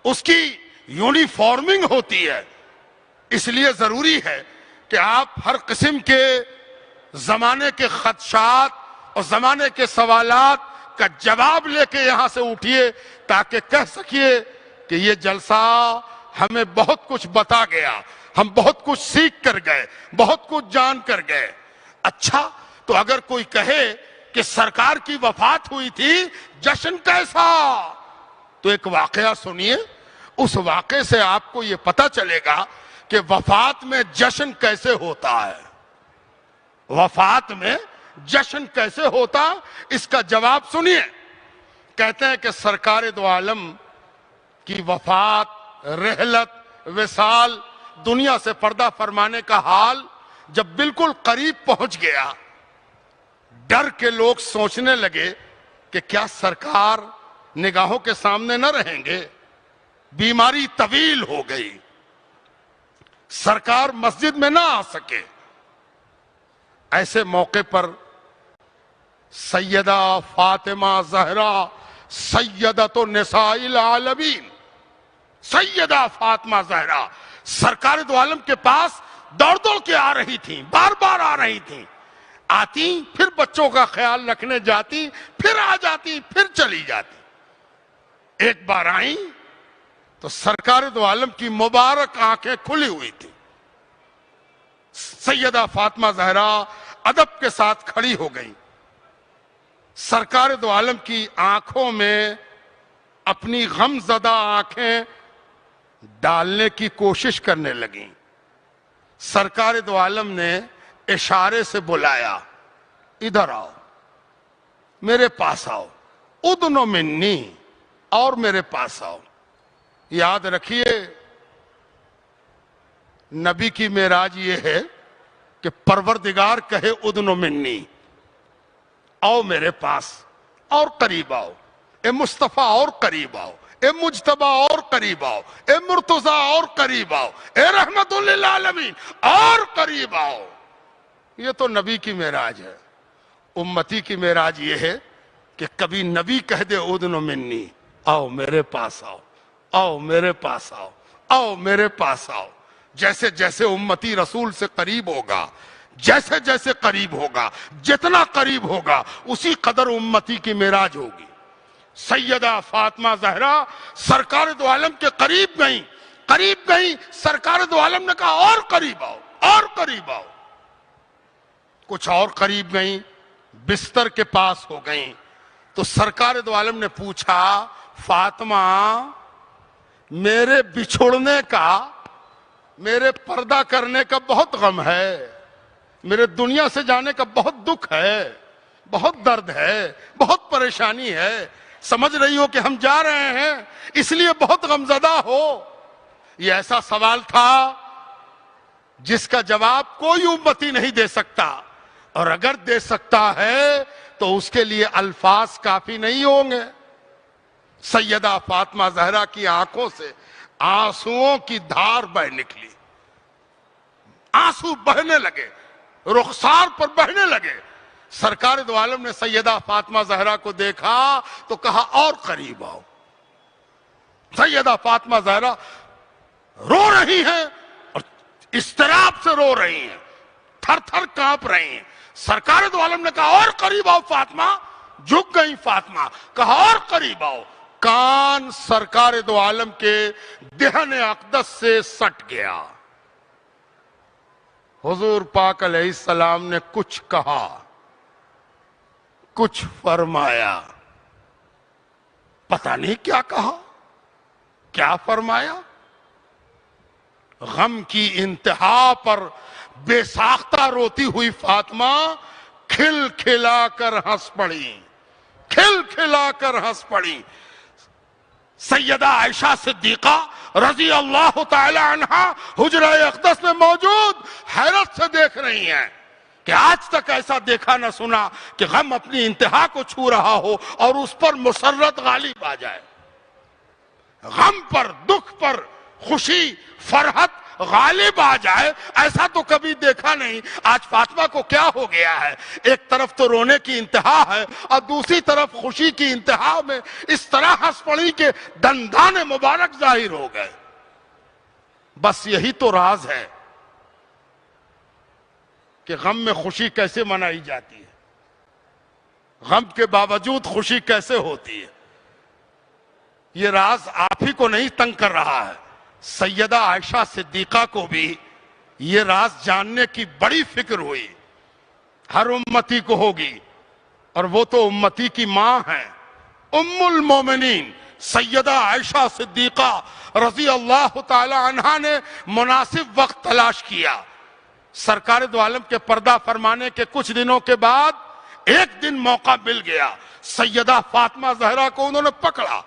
اس کی یونیفارمنگ ہوتی ہے۔ اس لیے ضروری ہے کہ آپ ہر قسم کے زمانے کے خدشات اور زمانے کے سوالات کا جواب لے کے یہاں سے اٹھیے، تاکہ کہہ سکیے کہ یہ جلسہ ہمیں بہت کچھ بتا گیا، ہم بہت کچھ سیکھ کر گئے، بہت کچھ جان کر گئے۔ اچھا، تو اگر کوئی کہے کہ سرکار کی وفات ہوئی تھی، جشن کیسا؟ تو ایک واقعہ سنیے، اس واقعے سے آپ کو یہ پتہ چلے گا کہ وفات میں جشن کیسے ہوتا ہے۔ وفات میں جشن کیسے ہوتا، اس کا جواب سنیے۔ کہتے ہیں کہ سرکار دو عالم کی وفات، رحلت، وصال، دنیا سے پردہ فرمانے کا حال جب بالکل قریب پہنچ گیا، ڈر کے لوگ سوچنے لگے کہ کیا سرکار نگاہوں کے سامنے نہ رہیں گے؟ بیماری طویل ہو گئی، سرکار مسجد میں نہ آ سکے۔ ایسے موقع پر سیدہ فاطمہ زہرا سیدۃ النساء العالمین سیدہ فاطمہ زہرا سرکار دو عالم کے پاس دوڑ دوڑ کے آ رہی تھیں، بار بار آ رہی تھیں، آتی پھر بچوں کا خیال رکھنے جاتی، پھر آ جاتی، پھر چلی جاتی۔ ایک بار آئیں تو سرکار دو عالم کی مبارک آنکھیں کھلی ہوئی تھی۔ سیدہ فاطمہ زہرا ادب کے ساتھ کھڑی ہو گئی، سرکار دو عالم کی آنکھوں میں اپنی غم زدہ آنکھیں ڈالنے کی کوشش کرنے لگیں۔ سرکار دو عالم نے اشارے سے بلایا، ادھر آؤ، میرے پاس آؤ، ادنو منی، اور میرے پاس آؤ۔ یاد رکھیے نبی کی معراج یہ ہے کہ پروردگار کہے ادنو منی، آؤ میرے پاس، اور قریب آؤ، اے مصطفیٰ اور قریب آؤ، اے مجتبیٰ اور قریب آؤ، اے مرتضیٰ اور قریب آؤ، اے رحمت للعالمین اور قریب آؤ۔ یہ تو نبی کی معراج ہے۔ امتی کی معراج یہ ہے کہ کبھی نبی کہہ دے ادنو منی، آؤ میرے پاس آؤ، آؤ میرے پاس آؤ، آؤ میرے پاس آؤ۔ جیسے جیسے امتی رسول سے قریب ہوگا، جیسے جیسے قریب ہوگا، جتنا قریب ہوگا اسی قدر امتی کی معراج ہوگی۔ سیدہ فاطمہ زہرا سرکار دو عالم کے قریب گئیں، سرکار دو عالم نے کہا اور قریب آؤ، اور قریب آؤ۔ کچھ اور قریب گئیں، بستر کے پاس ہو گئیں تو سرکار دو عالم نے پوچھا، فاطمہ میرے بچھڑنے کا، میرے پردہ کرنے کا بہت غم ہے، میرے دنیا سے جانے کا بہت دکھ ہے، بہت درد ہے، بہت پریشانی ہے، سمجھ رہی ہو کہ ہم جا رہے ہیں اس لیے بہت غمزدہ ہو۔ یہ ایسا سوال تھا جس کا جواب کوئی امتی نہیں دے سکتا، اور اگر دے سکتا ہے تو اس کے لیے الفاظ کافی نہیں ہوں گے۔ سیدہ فاطمہ زہرا کی آنکھوں سے آنسوؤں کی دھار بہ نکلی، آنسو بہنے لگے، رخسار پر بہنے لگے۔ سرکار دو عالم نے سیدہ فاطمہ زہرا کو دیکھا تو کہا اور قریب آؤ۔ سیدہ فاطمہ زہرا رو رہی ہیں اور اضطراب سے رو رہی ہیں، تھر تھر کانپ رہی ہیں۔ سرکار دو عالم نے کہا اور قریب آؤ فاطمہ، جھک گئی فاطمہ، کہا اور قریب آؤ۔ کان سرکار دو عالم کے دہن اقدس سے سٹ گیا۔ حضور پاک علیہ السلام نے کچھ کہا، کچھ فرمایا، پتہ نہیں کیا کہا، کیا فرمایا۔ غم کی انتہا پر بے ساختہ روتی ہوئی فاطمہ کھل کھلا کر ہنس پڑی، کھل کھلا کر ہنس پڑی۔ سیدہ عائشہ صدیقہ رضی اللہ تعالی عنہا حجرہ اقدس میں موجود حیرت سے دیکھ رہی ہیں کہ آج تک ایسا دیکھا نہ سنا کہ غم اپنی انتہا کو چھو رہا ہو اور اس پر مسرت غالب آ جائے۔ غم پر، دکھ پر خوشی، فرحت غالب آ جائے، ایسا تو کبھی دیکھا نہیں۔ آج فاطمہ کو کیا ہو گیا ہے؟ ایک طرف تو رونے کی انتہا ہے اور دوسری طرف خوشی کی انتہا میں اس طرح ہنس پڑی کہ دندان مبارک ظاہر ہو گئے۔ بس یہی تو راز ہے کہ غم میں خوشی کیسے منائی جاتی ہے، غم کے باوجود خوشی کیسے ہوتی ہے۔ یہ راز آپ ہی کو نہیں تنگ کر رہا ہے، سیدہ عائشہ صدیقہ کو بھی یہ راز جاننے کی بڑی فکر ہوئی، ہر امتی کو ہوگی، اور وہ تو امتی کی ماں ہیں، ام المومنین سیدہ عائشہ صدیقہ رضی اللہ تعالی عنہا نے مناسب وقت تلاش کیا۔ سرکار دو عالم کے پردہ فرمانے کے کچھ دنوں کے بعد ایک دن موقع مل گیا، سیدہ فاطمہ زہرا کو انہوں نے پکڑا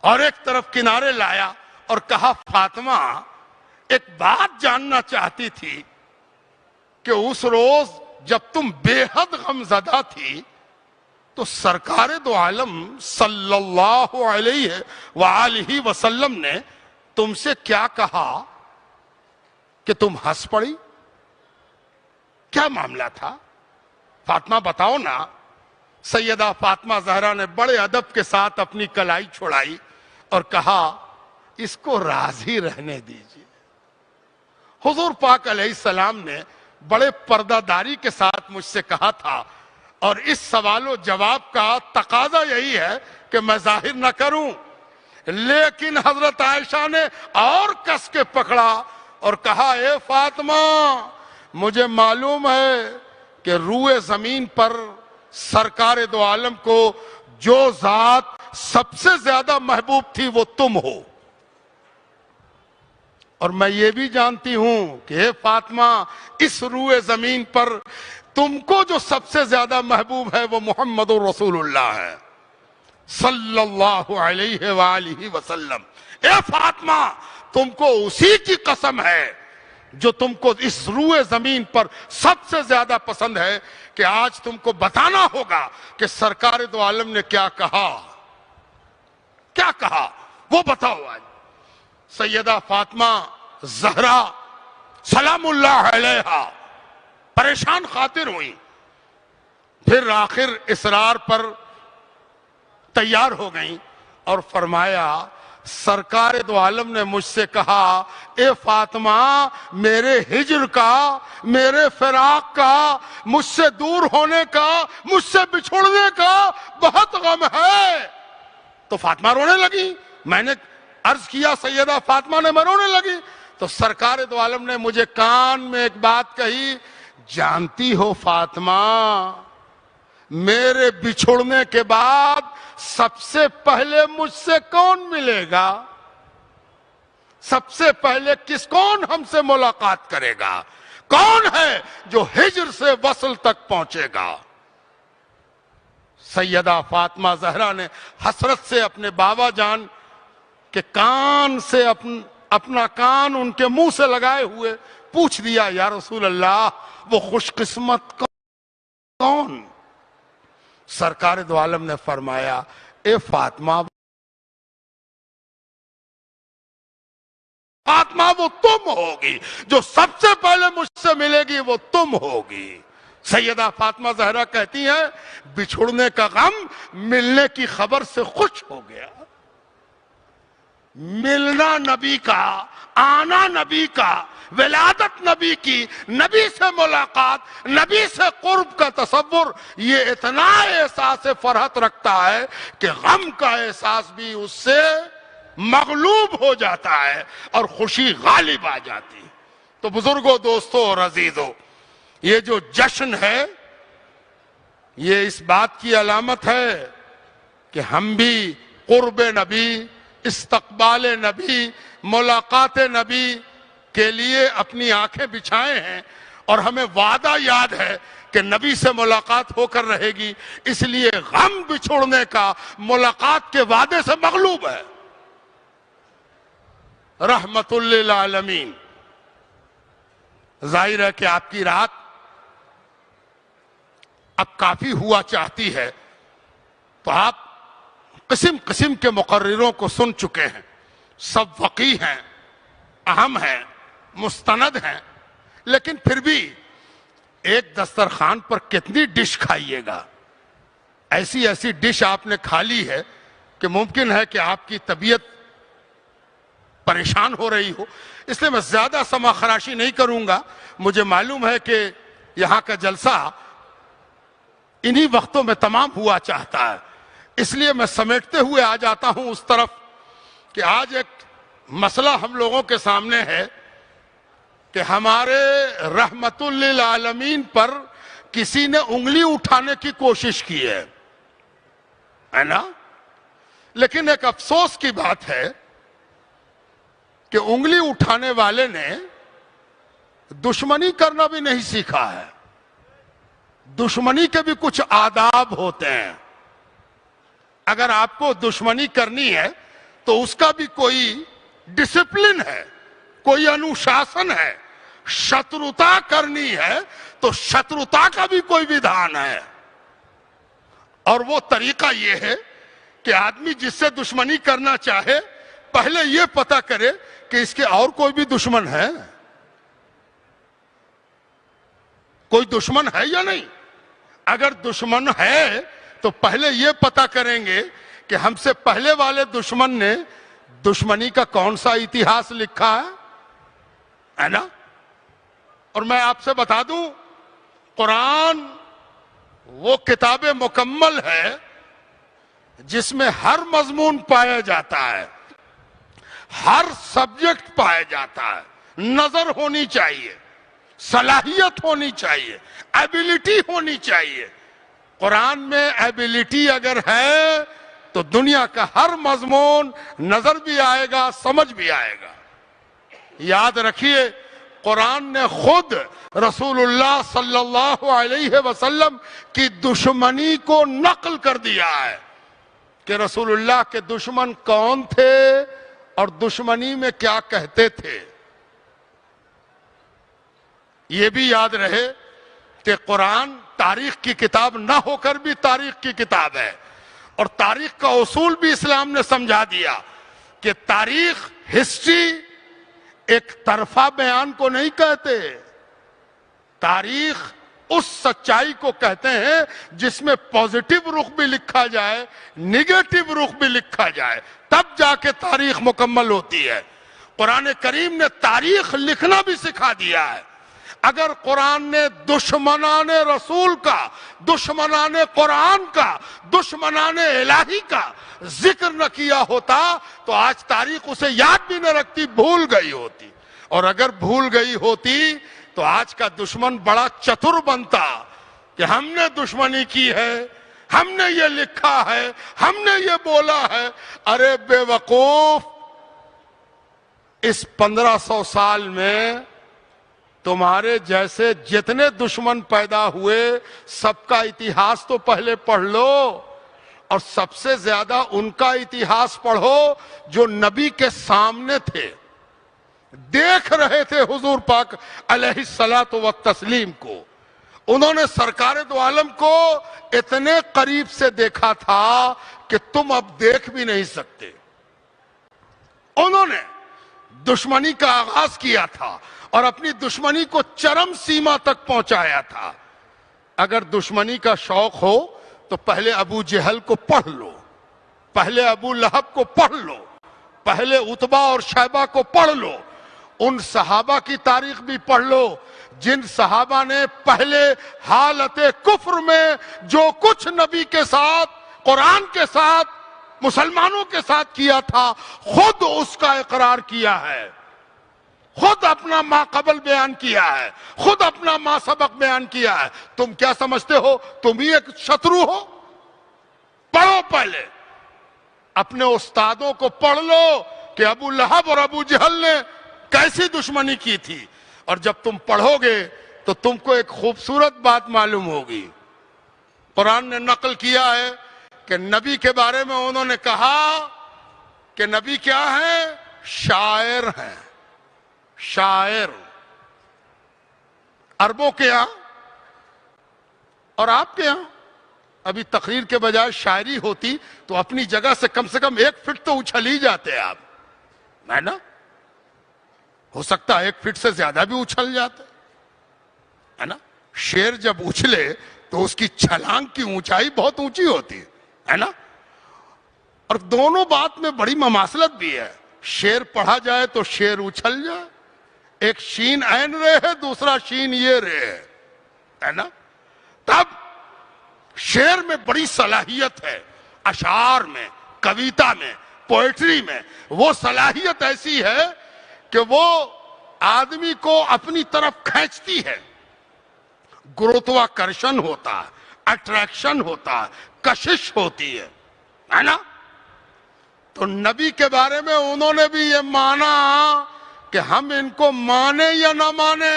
اور ایک طرف کنارے لایا اور کہا، فاطمہ ایک بات جاننا چاہتی تھی کہ اس روز جب تم بے حد غمزدہ تھی تو سرکار دو عالم صلی اللہ علیہ وآلہ وسلم نے تم سے کیا کہا کہ تم ہنس پڑی؟ کیا معاملہ تھا؟ فاطمہ بتاؤ نا۔ سیدہ فاطمہ زہرا نے بڑے ادب کے ساتھ اپنی کلائی چھڑائی اور کہا اس کو راضی رہنے دیجیے۔ حضور پاک علیہ السلام نے بڑے پردہ داری کے ساتھ مجھ سے کہا تھا، اور اس سوال و جواب کا تقاضا یہی ہے کہ میں ظاہر نہ کروں، لیکن حضرت عائشہ نے اور کس کے پکڑا اور کہا اے فاطمہ، مجھے معلوم ہے کہ روئے زمین پر سرکار دو عالم کو جو ذات سب سے زیادہ محبوب تھی وہ تم ہو، اور میں یہ بھی جانتی ہوں کہ اے فاطمہ، اس روئے زمین پر تم کو جو سب سے زیادہ محبوب ہے وہ محمد رسول اللہ ہے صلی اللہ علیہ وآلہ وسلم۔ اے فاطمہ، تم کو اسی کی قسم ہے جو تم کو اس روئے زمین پر سب سے زیادہ پسند ہے کہ آج تم کو بتانا ہوگا کہ سرکار دو عالم نے کیا کہا۔ کیا کہا وہ بتاؤ آج۔ سیدہ فاطمہ زہرا سلام اللہ علیہا پریشان خاطر ہوئی، پھر آخر اصرار پر تیار ہو گئیں اور فرمایا سرکار دو عالم نے مجھ سے کہا اے فاطمہ، میرے ہجر کا، میرے فراق کا، مجھ سے دور ہونے کا، مجھ سے بچھڑنے کا بہت غم ہے۔ تو فاطمہ رونے لگی۔ میں نے عرض کیا سیدہ فاطمہ نے میں رونے لگی، تو سرکار دو عالم نے مجھے کان میں ایک بات کہی، جانتی ہو فاطمہ، میرے بچھڑنے کے بعد سب سے پہلے مجھ سے کون ملے گا؟ سب سے پہلے کون ہم سے ملاقات کرے گا؟ کون ہے جو ہجر سے وصل تک پہنچے گا؟ سیدہ فاطمہ زہرا نے حسرت سے اپنے بابا جان کے کان سے اپنا کان ان کے منہ سے لگائے ہوئے پوچھ دیا، یا رسول اللہ، وہ خوش قسمت کون؟ سرکار دو عالم نے فرمایا اے فاطمہ، فاطمہ وہ تم ہوگی، جو سب سے پہلے مجھ سے ملے گی وہ تم ہوگی۔ سیدہ فاطمہ زہرا کہتی ہیں بچھڑنے کا غم ملنے کی خبر سے خوش ہو گیا۔ ملنا نبی کا، آنا نبی کا، ولادت نبی کی، نبی سے ملاقات، نبی سے قرب کا تصور، یہ اتنا احساس فرحت رکھتا ہے کہ غم کا احساس بھی اس سے مغلوب ہو جاتا ہے اور خوشی غالب آ جاتی۔ تو بزرگوں، دوستوں اور عزیزوں، یہ جو جشن ہے یہ اس بات کی علامت ہے کہ ہم بھی قرب نبی، استقبال نبی، ملاقات نبی کے لیے اپنی آنکھیں بچھائے ہیں، اور ہمیں وعدہ یاد ہے کہ نبی سے ملاقات ہو کر رہے گی، اس لیے غم بچھوڑنے کا ملاقات کے وعدے سے مغلوب ہے۔ رحمت للعالمین، ظاہر ہے کہ آپ کی رات اب کافی ہوا چاہتی ہے، تو آپ قسم قسم کے مقرروں کو سن چکے ہیں، سب وقی ہیں، اہم ہیں، مستند ہیں، لیکن پھر بھی ایک دسترخوان پر کتنی ڈش کھائیے گا؟ ایسی ایسی ڈش آپ نے کھا لی ہے کہ ممکن ہے کہ آپ کی طبیعت پریشان ہو رہی ہو، اس لیے میں زیادہ سما خراشی نہیں کروں گا۔ مجھے معلوم ہے کہ یہاں کا جلسہ انہی وقتوں میں تمام ہوا چاہتا ہے، اس لیے میں سمیٹتے ہوئے آ جاتا ہوں اس طرف کہ آج ایک مسئلہ ہم لوگوں کے سامنے ہے کہ ہمارے رحمت للعالمین پر کسی نے انگلی اٹھانے کی کوشش کی ہے نا؟ لیکن ایک افسوس کی بات ہے کہ انگلی اٹھانے والے نے دشمنی کرنا بھی نہیں سیکھا ہے۔ دشمنی کے بھی کچھ آداب ہوتے ہیں، اگر آپ کو دشمنی کرنی ہے تو اس کا بھی کوئی ڈسپلن ہے، کوئی انوشاسن ہے۔ شتروتا کرنی ہے تو شتروتا کا بھی کوئی ویدھان ہے، اور وہ طریقہ یہ ہے کہ آدمی جس سے دشمنی کرنا چاہے پہلے یہ پتہ کرے کہ اس کے اور کوئی بھی دشمن ہے، کوئی دشمن ہے یا نہیں۔ اگر دشمن ہے تو پہلے یہ پتہ کریں گے کہ ہم سے پہلے والے دشمن نے دشمنی کا کون سا اتہاس لکھا ہے نا؟ اور میں آپ سے بتا دوں، قرآن وہ کتاب مکمل ہے جس میں ہر مضمون پایا جاتا ہے، ہر سبجیکٹ پایا جاتا ہے، نظر ہونی چاہیے، صلاحیت ہونی چاہیے، ایبیلٹی ہونی چاہیے۔ قرآن میں ایبیلٹی اگر ہے تو دنیا کا ہر مضمون نظر بھی آئے گا، سمجھ بھی آئے گا۔ یاد رکھیے، قرآن نے خود رسول اللہ صلی اللہ علیہ وسلم کی دشمنی کو نقل کر دیا ہے کہ رسول اللہ کے دشمن کون تھے اور دشمنی میں کیا کہتے تھے۔ یہ بھی یاد رہے کہ قرآن تاریخ کی کتاب نہ ہو کر بھی تاریخ کی کتاب ہے، اور تاریخ کا اصول بھی اسلام نے سمجھا دیا کہ تاریخ، ہسٹری ایک طرفہ بیان کو نہیں کہتے۔ تاریخ اس سچائی کو کہتے ہیں جس میں پازیٹیو رخ بھی لکھا جائے، نیگیٹو رخ بھی لکھا جائے، تب جا کے تاریخ مکمل ہوتی ہے۔ قرآن کریم نے تاریخ لکھنا بھی سکھا دیا ہے۔ اگر قرآن نے دشمنان رسول کا، دشمنان قرآن کا، دشمنان الہی کا ذکر نہ کیا ہوتا تو آج تاریخ اسے یاد بھی نہ رکھتی، بھول گئی ہوتی۔ اور اگر بھول گئی ہوتی تو آج کا دشمن بڑا چتر بنتا کہ ہم نے دشمنی کی ہے، ہم نے یہ لکھا ہے، ہم نے یہ بولا ہے۔ ارے بے وقوف، اس 1500 سال میں تمہارے جیسے جتنے دشمن پیدا ہوئے سب کا اتہاس تو پہلے پڑھ لو، اور سب سے زیادہ ان کا اتہاس پڑھو جو نبی کے سامنے تھے، دیکھ رہے تھے حضور پاک علیہ الصلاۃ والتسلیم کو۔ انہوں نے سرکار دو عالم کو اتنے قریب سے دیکھا تھا کہ تم اب دیکھ بھی نہیں سکتے۔ انہوں نے دشمنی کا آغاز کیا تھا اور اپنی دشمنی کو چرم سیما تک پہنچایا تھا۔ اگر دشمنی کا شوق ہو تو پہلے ابو جہل کو پڑھ لو، پہلے ابو لہب کو پڑھ لو، پہلے عتبہ اور شیبہ کو پڑھ لو، ان صحابہ کی تاریخ بھی پڑھ لو جن صحابہ نے پہلے حالت کفر میں جو کچھ نبی کے ساتھ، قرآن کے ساتھ، مسلمانوں کے ساتھ کیا تھا، خود اس کا اقرار کیا ہے، خود اپنا ما قبل بیان کیا ہے، خود اپنا ما سبق بیان کیا ہے۔ تم کیا سمجھتے ہو تم ہی ایک شترو ہو؟ پڑھو، پہلے اپنے استادوں کو پڑھ لو کہ ابو لہب اور ابو جہل نے کیسی دشمنی کی تھی، اور جب تم پڑھو گے تو تم کو ایک خوبصورت بات معلوم ہوگی۔ قرآن نے نقل کیا ہے کہ نبی کے بارے میں انہوں نے کہا کہ نبی کیا ہے؟ شاعر ہیں، شاعر۔ عربوں کے یہاں اور آپ کے یہاں ابھی تقریر کے بجائے شاعری ہوتی تو اپنی جگہ سے کم 1 فٹ تو اچھل ہی جاتے آپ، ہے نا؟ ہو سکتا ہے 1 فٹ سے زیادہ بھی اچھل جاتے، ہے نا؟ شیر جب اچھلے تو اس کی چھلانگ کی اونچائی بہت اونچی ہوتی ہے نا؟ اور دونوں بات میں بڑی مماثلت بھی ہے۔ شیر پڑھا جائے تو شیر اچھل جائے، ایک شین عین رے ہے، دوسرا شین یہ رے ہے نا؟ تب شعر میں بڑی صلاحیت ہے، اشعار میں، کویتا میں، پوئٹری میں وہ صلاحیت ایسی ہے کہ وہ آدمی کو اپنی طرف کھینچتی ہے، گروتواکرشن ہوتا ہے، اٹریکشن ہوتا ہے، کشش ہوتی ہے نا؟ تو نبی کے بارے میں انہوں نے بھی یہ مانا کہ ہم ان کو مانے یا نہ مانے،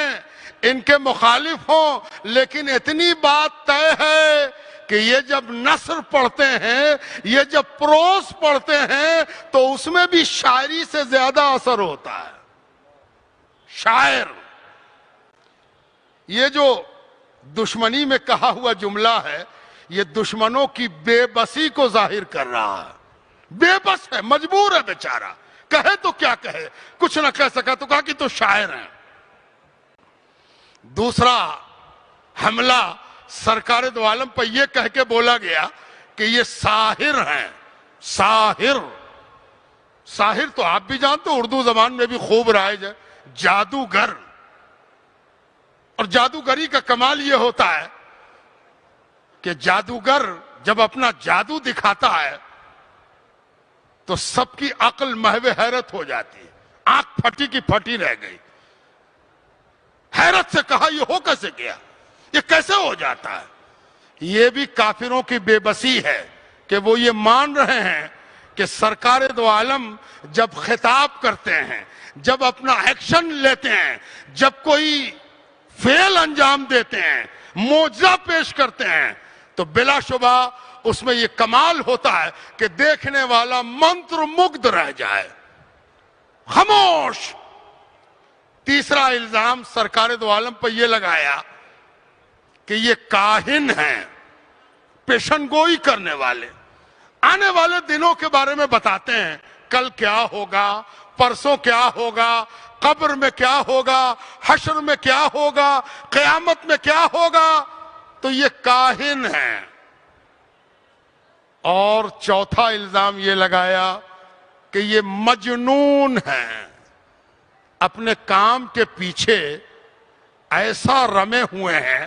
ان کے مخالف ہوں، لیکن اتنی بات طے ہے کہ یہ جب نثر پڑھتے ہیں، یہ جب پروز پڑھتے ہیں تو اس میں بھی شاعری سے زیادہ اثر ہوتا ہے۔ شاعر، یہ جو دشمنی میں کہا ہوا جملہ ہے یہ دشمنوں کی بے بسی کو ظاہر کر رہا ہے۔ بے بس ہے، مجبور ہے بیچارہ، کہے تو کیا کہے، کچھ نہ کہہ سکا تو کہا کہ تو شاعر ہیں۔ دوسرا حملہ سرکار دو عالم پر یہ کہہ کے بولا گیا کہ یہ ساحر ہیں. ساحر ساحر تو آپ بھی جانتے ہو، اردو زبان میں بھی خوب رائج ہے. جادوگر. اور جادوگری کا کمال یہ ہوتا ہے کہ جادوگر جب اپنا جادو دکھاتا ہے تو سب کی عقل محو حیرت ہو جاتی ہے. آنکھ پھٹی کی پھٹی رہ گئی. حیرت سے کہا یہ ہو کیسے گیا، یہ کیسے ہو جاتا ہے. یہ بھی کافروں کی بے بسی ہے کہ وہ یہ مان رہے ہیں کہ سرکار دو عالم جب خطاب کرتے ہیں، جب اپنا ایکشن لیتے ہیں، جب کوئی فعل انجام دیتے ہیں، معجزہ پیش کرتے ہیں، تو بلا شبہ اس میں یہ کمال ہوتا ہے کہ دیکھنے والا منتر مگدھ رہ جائے. خاموش. تیسرا الزام سرکار دو عالم پر یہ لگایا کہ یہ کاہن ہیں، پیشن گوئی کرنے والے. آنے والے دنوں کے بارے میں بتاتے ہیں، کل کیا ہوگا، پرسوں کیا ہوگا، قبر میں کیا ہوگا، حشر میں کیا ہوگا، قیامت میں کیا ہوگا. تو یہ کاہن ہیں. اور چوتھا الزام یہ لگایا کہ یہ مجنون ہیں. اپنے کام کے پیچھے ایسا رمے ہوئے ہیں،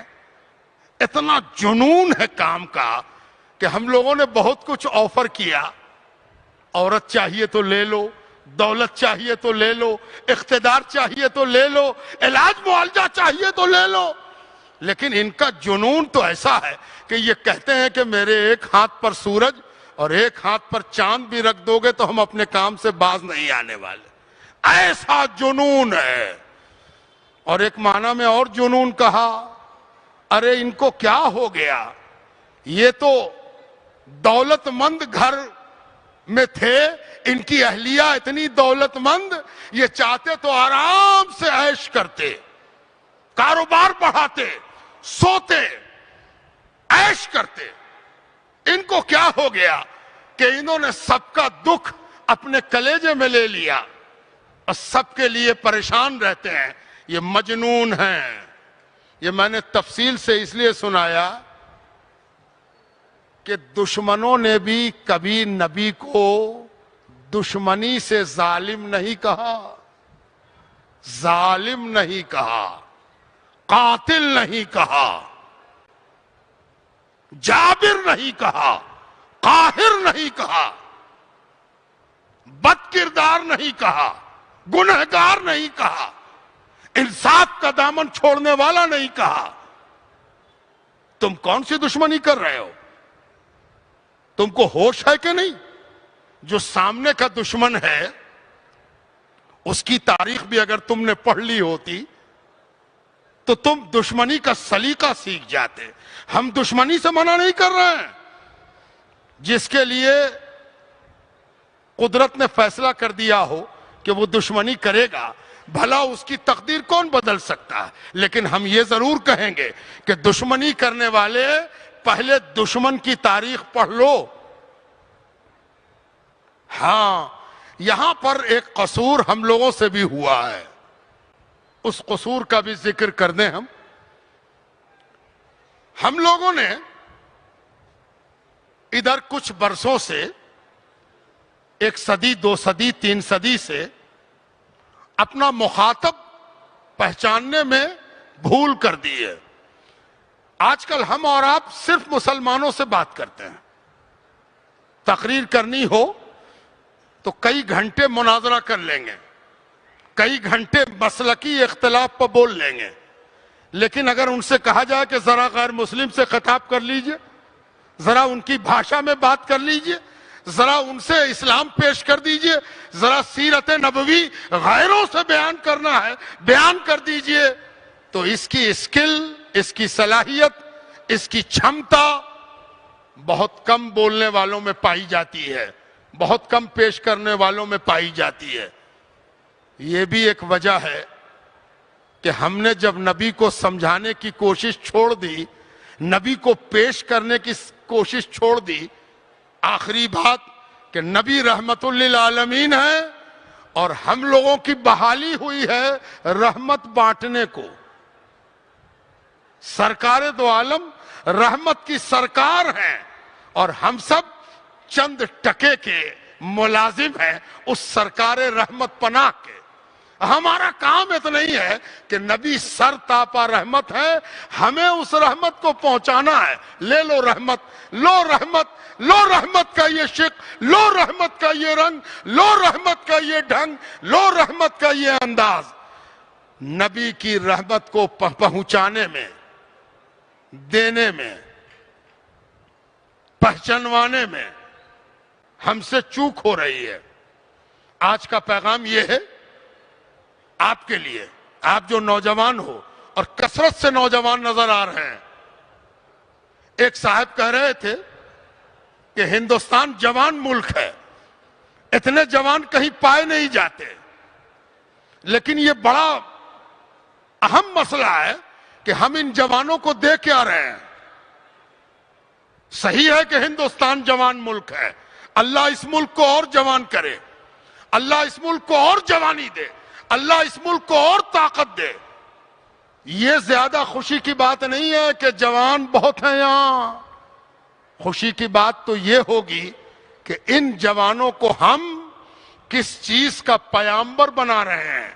اتنا جنون ہے کام کا کہ ہم لوگوں نے بہت کچھ آفر کیا. عورت چاہیے تو لے لو، دولت چاہیے تو لے لو، اقتدار چاہیے تو لے لو، علاج معالجہ چاہیے تو لے لو. لیکن ان کا جنون تو ایسا ہے کہ یہ کہتے ہیں کہ میرے ایک ہاتھ پر سورج اور ایک ہاتھ پر چاند بھی رکھ دو گے تو ہم اپنے کام سے باز نہیں آنے والے. ایسا جنون ہے. اور ایک معنی میں اور جنون کہا، ارے ان کو کیا ہو گیا، یہ تو دولت مند گھر میں تھے، ان کی اہلیہ اتنی دولت مند، یہ چاہتے تو آرام سے عیش کرتے، کاروبار بڑھاتے، سوتے، عیش کرتے. ان کو کیا ہو گیا کہ انہوں نے سب کا دکھ اپنے کلیجے میں لے لیا اور سب کے لیے پریشان رہتے ہیں. یہ مجنون ہیں. یہ میں نے تفصیل سے اس لیے سنایا کہ دشمنوں نے بھی کبھی نبی کو دشمنی سے ظالم نہیں کہا، ظالم نہیں کہا، قاتل نہیں کہا، جابر نہیں کہا، قاہر نہیں کہا، بد کردار نہیں کہا، گنہگار نہیں کہا، انصاف کا دامن چھوڑنے والا نہیں کہا. تم کون سی دشمنی کر رہے ہو؟ تم کو ہوش ہے کہ نہیں؟ جو سامنے کا دشمن ہے اس کی تاریخ بھی اگر تم نے پڑھ لی ہوتی تو تم دشمنی کا سلیقہ سیکھ جاتے. ہم دشمنی سے منع نہیں کر رہے ہیں. جس کے لیے قدرت نے فیصلہ کر دیا ہو کہ وہ دشمنی کرے گا، بھلا اس کی تقدیر کون بدل سکتا ہے. لیکن ہم یہ ضرور کہیں گے کہ دشمنی کرنے والے پہلے دشمن کی تاریخ پڑھ لو. ہاں، یہاں پر ایک قصور ہم لوگوں سے بھی ہوا ہے، اس قصور کا بھی ذکر کر دیں. ہم لوگوں نے ادھر کچھ برسوں سے، 1 صدی 2 صدی 3 صدی سے اپنا مخاطب پہچاننے میں بھول کر دی ہے. آج کل ہم اور آپ صرف مسلمانوں سے بات کرتے ہیں. تقریر کرنی ہو تو کئی گھنٹے مناظرہ کر لیں گے، کئی گھنٹے مسلکی اختلاف پر بول لیں گے. لیکن اگر ان سے کہا جائے کہ ذرا غیر مسلم سے خطاب کر لیجئے، ذرا ان کی بھاشا میں بات کر لیجئے، ذرا ان سے اسلام پیش کر دیجئے، ذرا سیرت نبوی غیروں سے بیان کرنا ہے بیان کر دیجئے، تو اس کی اسکل، اس کی صلاحیت، اس کی چھمتا بہت کم بولنے والوں میں پائی جاتی ہے، بہت کم پیش کرنے والوں میں پائی جاتی ہے. یہ بھی ایک وجہ ہے کہ ہم نے جب نبی کو سمجھانے کی کوشش چھوڑ دی، نبی کو پیش کرنے کی کوشش چھوڑ دی. آخری بات کہ نبی رحمت للعالمین ہے اور ہم لوگوں کی بحالی ہوئی ہے رحمت بانٹنے کو. سرکار دو عالم رحمت کی سرکار ہیں، اور ہم سب چند ٹکے کے ملازم ہیں اس سرکار رحمت پناہ کے. ہمارا کام اتنا ہی ہے کہ نبی سر تاپا رحمت ہے, ہمیں اس رحمت کو پہنچانا ہے. لے لو رحمت, لو رحمت, لو رحمت کا یہ شق, لو رحمت کا یہ رنگ, لو رحمت کا یہ ڈھنگ, لو رحمت کا یہ انداز. نبی کی رحمت کو پہنچانے میں, دینے میں, پہچانوانے میں ہم سے چوک ہو رہی ہے. آج کا پیغام یہ ہے آپ کے لیے, آپ جو نوجوان ہو اور کثرت سے نوجوان نظر آ رہے ہیں. ایک صاحب کہہ رہے تھے کہ ہندوستان جوان ملک ہے, اتنے جوان کہیں پائے نہیں جاتے. لیکن یہ بڑا اہم مسئلہ ہے کہ ہم ان جوانوں کو دے کیا رہے ہیں. صحیح ہے کہ ہندوستان جوان ملک ہے, اللہ اس ملک کو اور جوان کرے, اللہ اس ملک کو اور جوانی دے, اللہ اس ملک کو اور طاقت دے. یہ زیادہ خوشی کی بات نہیں ہے کہ جوان بہت ہیں یہاں. خوشی کی بات تو یہ ہوگی کہ ان جوانوں کو ہم کس چیز کا پیامبر بنا رہے ہیں,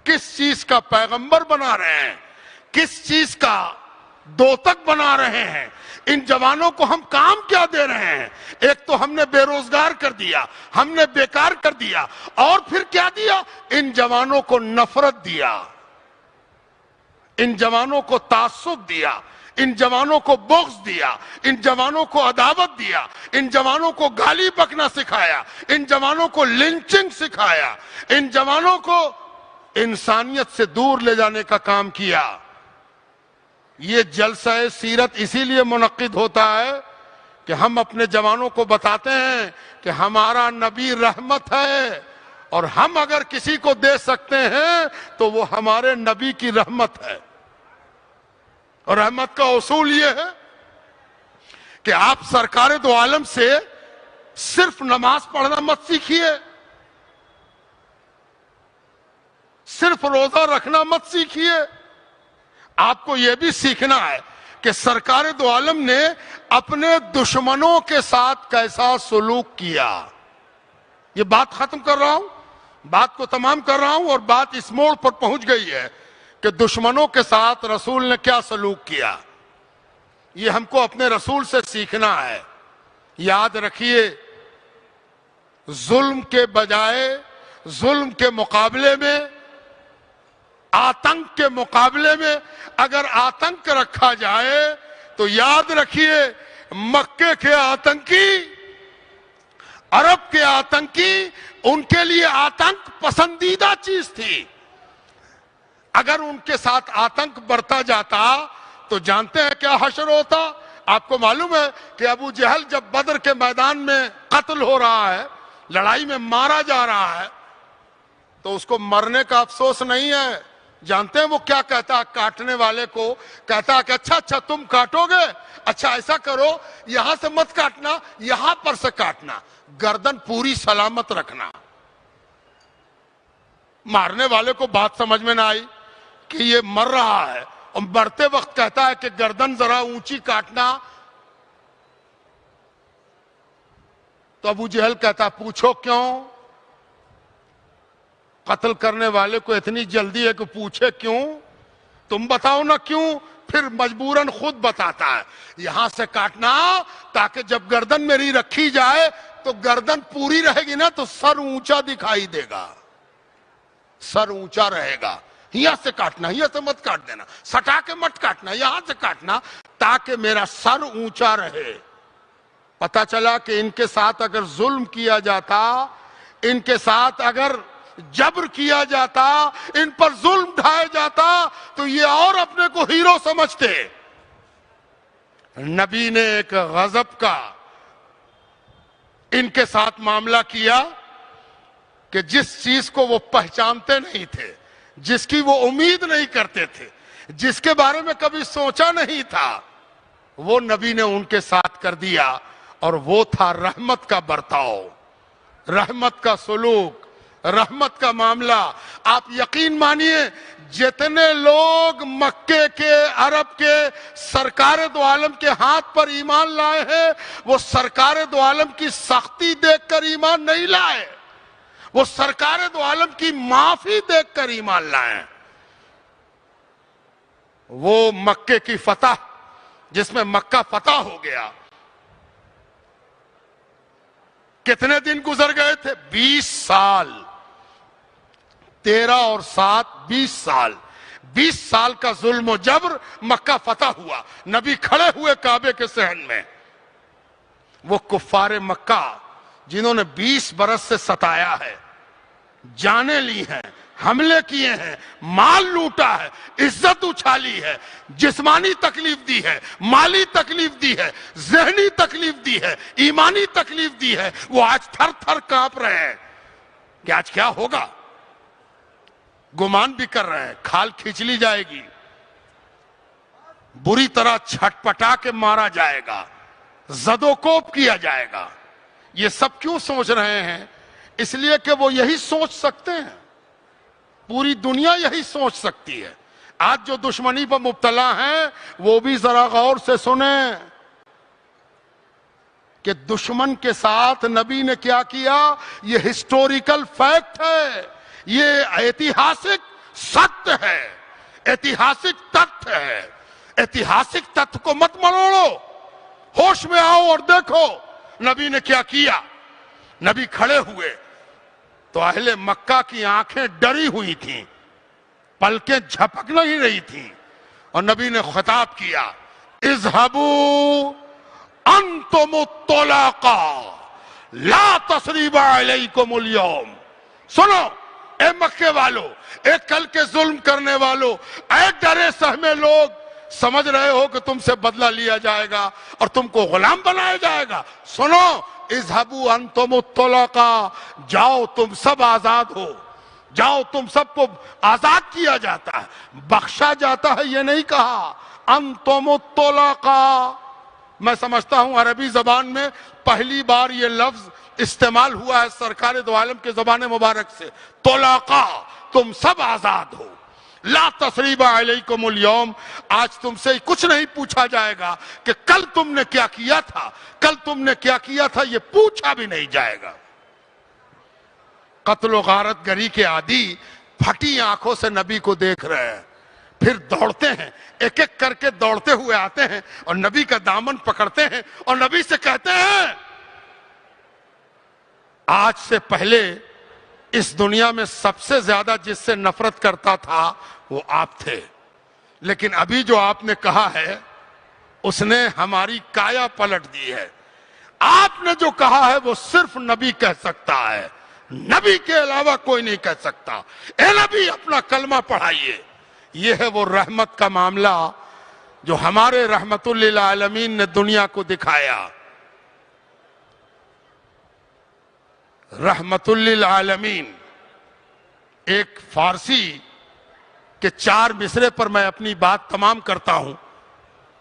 کس چیز کا پیغمبر بنا رہے ہیں, کس چیز کا دوتک بنا رہے ہیں. ان جوانوں کو ہم کام کیا دے رہے ہیں؟ ایک تو ہم نے بے روزگار کر دیا, ہم نے بیکار کر دیا, اور پھر کیا دیا؟ ان جوانوں کو نفرت دیا, ان جوانوں کو تعصب دیا, ان جوانوں کو بغض دیا, ان جوانوں کو عداوت دیا, ان جوانوں کو گالی بکنا سکھایا, ان جوانوں کو لنچنگ سکھایا, ان جوانوں کو انسانیت سے دور لے جانے کا کام کیا. یہ جلسہ سیرت اسی لیے منعقد ہوتا ہے کہ ہم اپنے جوانوں کو بتاتے ہیں کہ ہمارا نبی رحمت ہے, اور ہم اگر کسی کو دے سکتے ہیں تو وہ ہمارے نبی کی رحمت ہے. اور رحمت کا اصول یہ ہے کہ آپ سرکار دو عالم سے صرف نماز پڑھنا مت سیکھیے, صرف روزہ رکھنا مت سیکھیے. آپ کو یہ بھی سیکھنا ہے کہ سرکار دو عالم نے اپنے دشمنوں کے ساتھ کیسا سلوک کیا. یہ بات ختم کر رہا ہوں, بات کو تمام کر رہا ہوں, اور بات اس موڑ پر پہنچ گئی ہے کہ دشمنوں کے ساتھ رسول نے کیا سلوک کیا. یہ ہم کو اپنے رسول سے سیکھنا ہے. یاد رکھیے, ظلم کے بجائے, ظلم کے مقابلے میں, آتنک کے مقابلے میں اگر آتنک رکھا جائے تو یاد رکھیے مکے کے آتنکی, عرب کے آتنکی, ان کے لیے آتنک پسندیدہ چیز تھی. اگر ان کے ساتھ آتنک برتا جاتا تو جانتے ہیں کیا حشر ہوتا. آپ کو معلوم ہے کہ ابو جہل جب بدر کے میدان میں قتل ہو رہا ہے, لڑائی میں مارا جا رہا ہے, تو اس کو مرنے کا افسوس نہیں ہے. جانتے ہیں وہ کیا کہتا ہے کاٹنے والے کو؟ کہتا ہے کہ اچھا تم کاٹو گے, اچھا ایسا کرو یہاں سے مت کاٹنا, یہاں پر سے کاٹنا, گردن پوری سلامت رکھنا. مارنے والے کو بات سمجھ میں نہ آئی کہ یہ مر رہا ہے, اور مرتے وقت کہتا ہے کہ گردن ذرا اونچی کاٹنا. تو ابو جہل کہتا پوچھو کیوں؟ قتل کرنے والے کو اتنی جلدی ہے کہ پوچھے کیوں؟ تم بتاؤ نا کیوں؟ پھر مجبوراً خود بتاتا ہے یہاں سے کاٹنا تاکہ جب گردن میری رکھی جائے تو گردن پوری رہے گی نا, تو سر اونچا دکھائی دے گا, سر اونچا رہے گا. یہاں سے کاٹنا, یہاں سے مت کاٹ دینا, سٹا کے مت کاٹنا, یہاں سے کاٹنا تاکہ میرا سر اونچا رہے. پتا چلا کہ ان کے ساتھ اگر ظلم کیا جاتا, ان کے ساتھ اگر جبر کیا جاتا, ان پر ظلم ڈھایا جاتا, تو یہ اور اپنے کو ہیرو سمجھتے. نبی نے ایک غضب کا ان کے ساتھ معاملہ کیا کہ جس چیز کو وہ پہچانتے نہیں تھے, جس کی وہ امید نہیں کرتے تھے, جس کے بارے میں کبھی سوچا نہیں تھا, وہ نبی نے ان کے ساتھ کر دیا. اور وہ تھا رحمت کا برتاؤ, رحمت کا سلوک, رحمت کا معاملہ. آپ یقین مانیے جتنے لوگ مکے کے عرب کے سرکار دو عالم کے ہاتھ پر ایمان لائے ہیں وہ سرکار دو عالم کی سختی دیکھ کر ایمان نہیں لائے, وہ سرکار دو عالم کی معافی دیکھ کر ایمان لائے. وہ مکے کی فتح جس میں مکہ فتح ہو گیا, کتنے دن گزر گئے تھے؟ 20 سال. 13 اور 7 20 سال. 20 سال کا ظلم و جبر, مکہ فتح ہوا. نبی کھڑے ہوئے کعبے کے صحن میں. وہ کفار مکہ جنہوں نے 20 برس سے ستایا ہے, جانیں لی ہیں, حملے کیے ہیں, مال لوٹا ہے, عزت اچھالی ہے, جسمانی تکلیف دی ہے, مالی تکلیف دی ہے, ذہنی تکلیف دی ہے, ایمانی تکلیف دی ہے, وہ آج تھر تھر کانپ رہے ہیں کہ آج کیا ہوگا. گمان بھی کر رہے ہیں کھال کھینچ لی جائے گی, بری طرح چھٹپٹا کے مارا جائے گا, زد و کوب کیا جائے گا. یہ سب کیوں سوچ رہے ہیں؟ اس لیے کہ وہ یہی سوچ سکتے ہیں, پوری دنیا یہی سوچ سکتی ہے. آج جو دشمنی پر مبتلا ہیں وہ بھی ذرا غور سے سنیں کہ دشمن کے ساتھ نبی نے کیا کیا. یہ ہسٹوریکل فیکٹ ہے, یہ ایتہاسک سچ ہے, ایتہاسک تتھ ہے. ایتہاسک تتھ کو مت مروڑو, ہوش میں آؤ اور دیکھو نبی نے کیا کیا. نبی کھڑے ہوئے تو اہل مکہ کی آنکھیں ڈری ہوئی تھیں, پلکیں جھپک نہیں رہی تھیں, اور نبی نے خطاب کیا, اذهبوا انتم الطلقاء لا تثریب علیکم اليوم. سنو اے مکے والو, اے کل کے ظلم کرنے والو, اے ڈرے سہمے لوگ, سمجھ رہے ہو کہ تم سے بدلہ لیا جائے گا اور تم کو غلام بنایا جائے گا. سنو, اذهبوا انتم الطلقاء, جاؤ تم سب آزاد ہو, جاؤ تم سب کو آزاد کیا جاتا ہے, بخشا جاتا ہے. یہ نہیں کہا انتم الطلقاء. میں سمجھتا ہوں عربی زبان میں پہلی بار یہ لفظ استعمال ہوا ہے سرکار دو عالم کے زبان مبارک سے. طلقاء, تم سب آزاد ہو. لا تثریب علیکم اليوم, آج تم سے کچھ نہیں پوچھا جائے گا کہ کل تم نے کیا کیا تھا, کل تم نے کیا کیا تھا, یہ پوچھا بھی نہیں جائے گا. قتل و غارت گری کے عادی پھٹی آنکھوں سے نبی کو دیکھ رہے ہیں, پھر دوڑتے ہیں, ایک ایک کر کے دوڑتے ہوئے آتے ہیں اور نبی کا دامن پکڑتے ہیں اور نبی سے کہتے ہیں, آج سے پہلے اس دنیا میں سب سے زیادہ جس سے نفرت کرتا تھا وہ آپ تھے, لیکن ابھی جو آپ نے کہا ہے اس نے ہماری کایا پلٹ دی ہے. آپ نے جو کہا ہے وہ صرف نبی کہہ سکتا ہے, نبی کے علاوہ کوئی نہیں کہہ سکتا. اے نبی اپنا کلمہ پڑھائیے. یہ ہے وہ رحمت کا معاملہ جو ہمارے رحمت للعالمین نے دنیا کو دکھایا. رحمت للعالمین ایک فارسی کے 4 مصرے پر میں اپنی بات تمام کرتا ہوں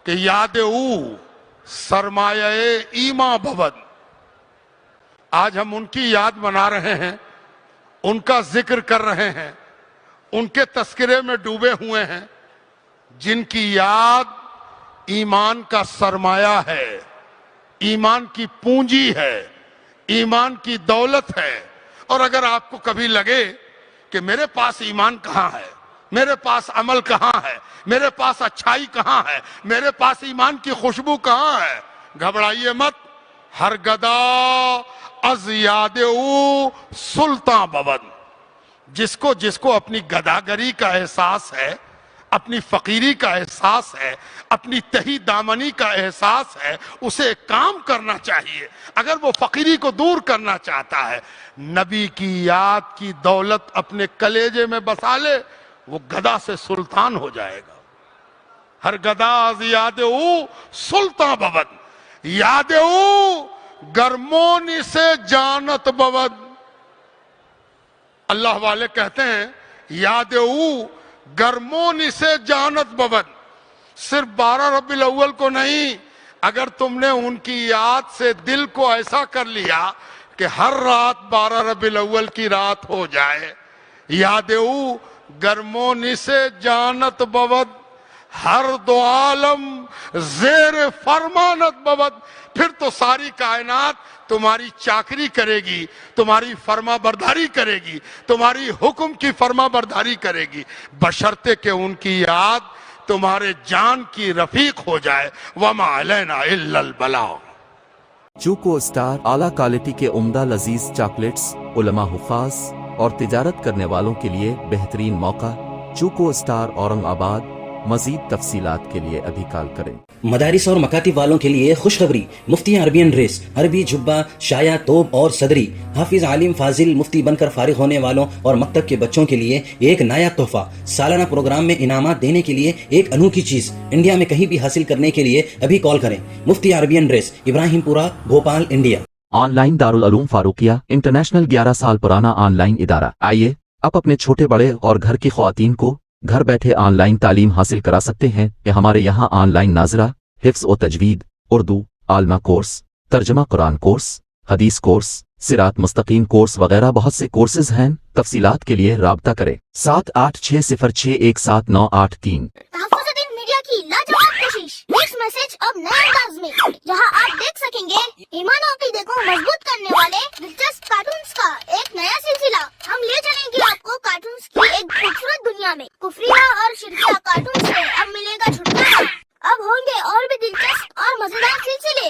کہ یاد او سرمایہ ایمان بھود. آج ہم ان کی یاد بنا رہے ہیں, ان کا ذکر کر رہے ہیں, ان کے تذکرے میں ڈوبے ہوئے ہیں جن کی یاد ایمان کا سرمایہ ہے, ایمان کی پونجی ہے, ایمان کی دولت ہے. اور اگر آپ کو کبھی لگے کہ میرے پاس ایمان کہاں ہے, میرے پاس عمل کہاں ہے, میرے پاس اچھائی کہاں ہے, میرے پاس ایمان کی خوشبو کہاں ہے, گھبرائیے مت. ہر گدا از یاد او سلطان بود. جس کو اپنی گداگری کا احساس ہے, اپنی فقیری کا احساس ہے, اپنی تہی دامنی کا احساس ہے, اسے کام کرنا چاہیے. اگر وہ فقیری کو دور کرنا چاہتا ہے, نبی کی یاد کی دولت اپنے کلیجے میں بسا لے, وہ گدا سے سلطان ہو جائے گا. ہر گدا از یاد او سلطان بود, یاد او گرمونی سے جانت بود. اللہ والے کہتے ہیں یاد او گرمونی سے جانت بود. صرف 12 ربیع الاول کو نہیں, اگر تم نے ان کی یاد سے دل کو ایسا کر لیا کہ ہر رات 12 ربیع الاول کی رات ہو جائے. یاد او گرمونی سے جانت بود ہر دو عالم زیر فرمانت بود. پھر تو ساری کائنات تمہاری چاکری کرے گی, تمہاری فرما برداری کرے گی, تمہاری حکم کی فرما برداری کرے گی, بشرطے کہ ان کی یاد تمہارے جان کی رفیق ہو جائے. وما علینا الا البلاغ. چوکو اسٹار اعلیٰ کوالٹی کے عمدہ لذیذ چاکلیٹس علماء حفاظ اور تجارت کرنے والوں کے لیے بہترین موقع. چوکو اسٹار اورنگ آباد. مزید تفصیلات کے لیے ابھی کال کریں. مدارس اور مکاتب والوں کے لیے خوشخبری. مفتی عربین ڈریس, عربی جبہ, شایا, توب اور صدری. حافظ عالم فاضل مفتی بن کر فارغ ہونے والوں اور مکتب کے بچوں کے لیے ایک نایاب تحفہ. سالانہ پروگرام میں انعامات دینے کے لیے ایک انوکھی چیز. انڈیا میں کہیں بھی حاصل کرنے کے لیے ابھی کال کریں. مفتی عربین ڈریس, ابراہیم پورہ, Bhopal, India. On line Darul Uloom Farooqia international 11 سال پرانا آن لائن ادارہ. آئیے اب اپنے چھوٹے بڑے اور گھر کی خواتین کو گھر بیٹھے آن لائن تعلیم حاصل کرا سکتے ہیں کہ ہمارے یہاں آن لائن ناظرہ, حفظ و تجوید, اردو, عالمہ کورس, ترجمہ قرآن کورس, حدیث کورس, صراط مستقیم کورس وغیرہ بہت سے کورسز ہیں. تفصیلات کے لیے رابطہ کریں 7860617983. تحفظ میڈیا کی لاجواب کوشش. نیکسٹ میسج اب نئے انداز میں, جہاں آپ دیکھ سکیں گے ایمان و عقیدے کو مضبوط کرنے والے دلچسپ کارٹونز کا ایک نیا سلسلہ. ہم لے چلیں گے آپ کو کارٹونز کی ایک خوبصورت دنیا میں. کفریہ اور شرکیہ کارٹون سے اب ملے گا چھٹکارا. اب ہوں گے اور بھی دلچسپ اور مزیدار سلسلے.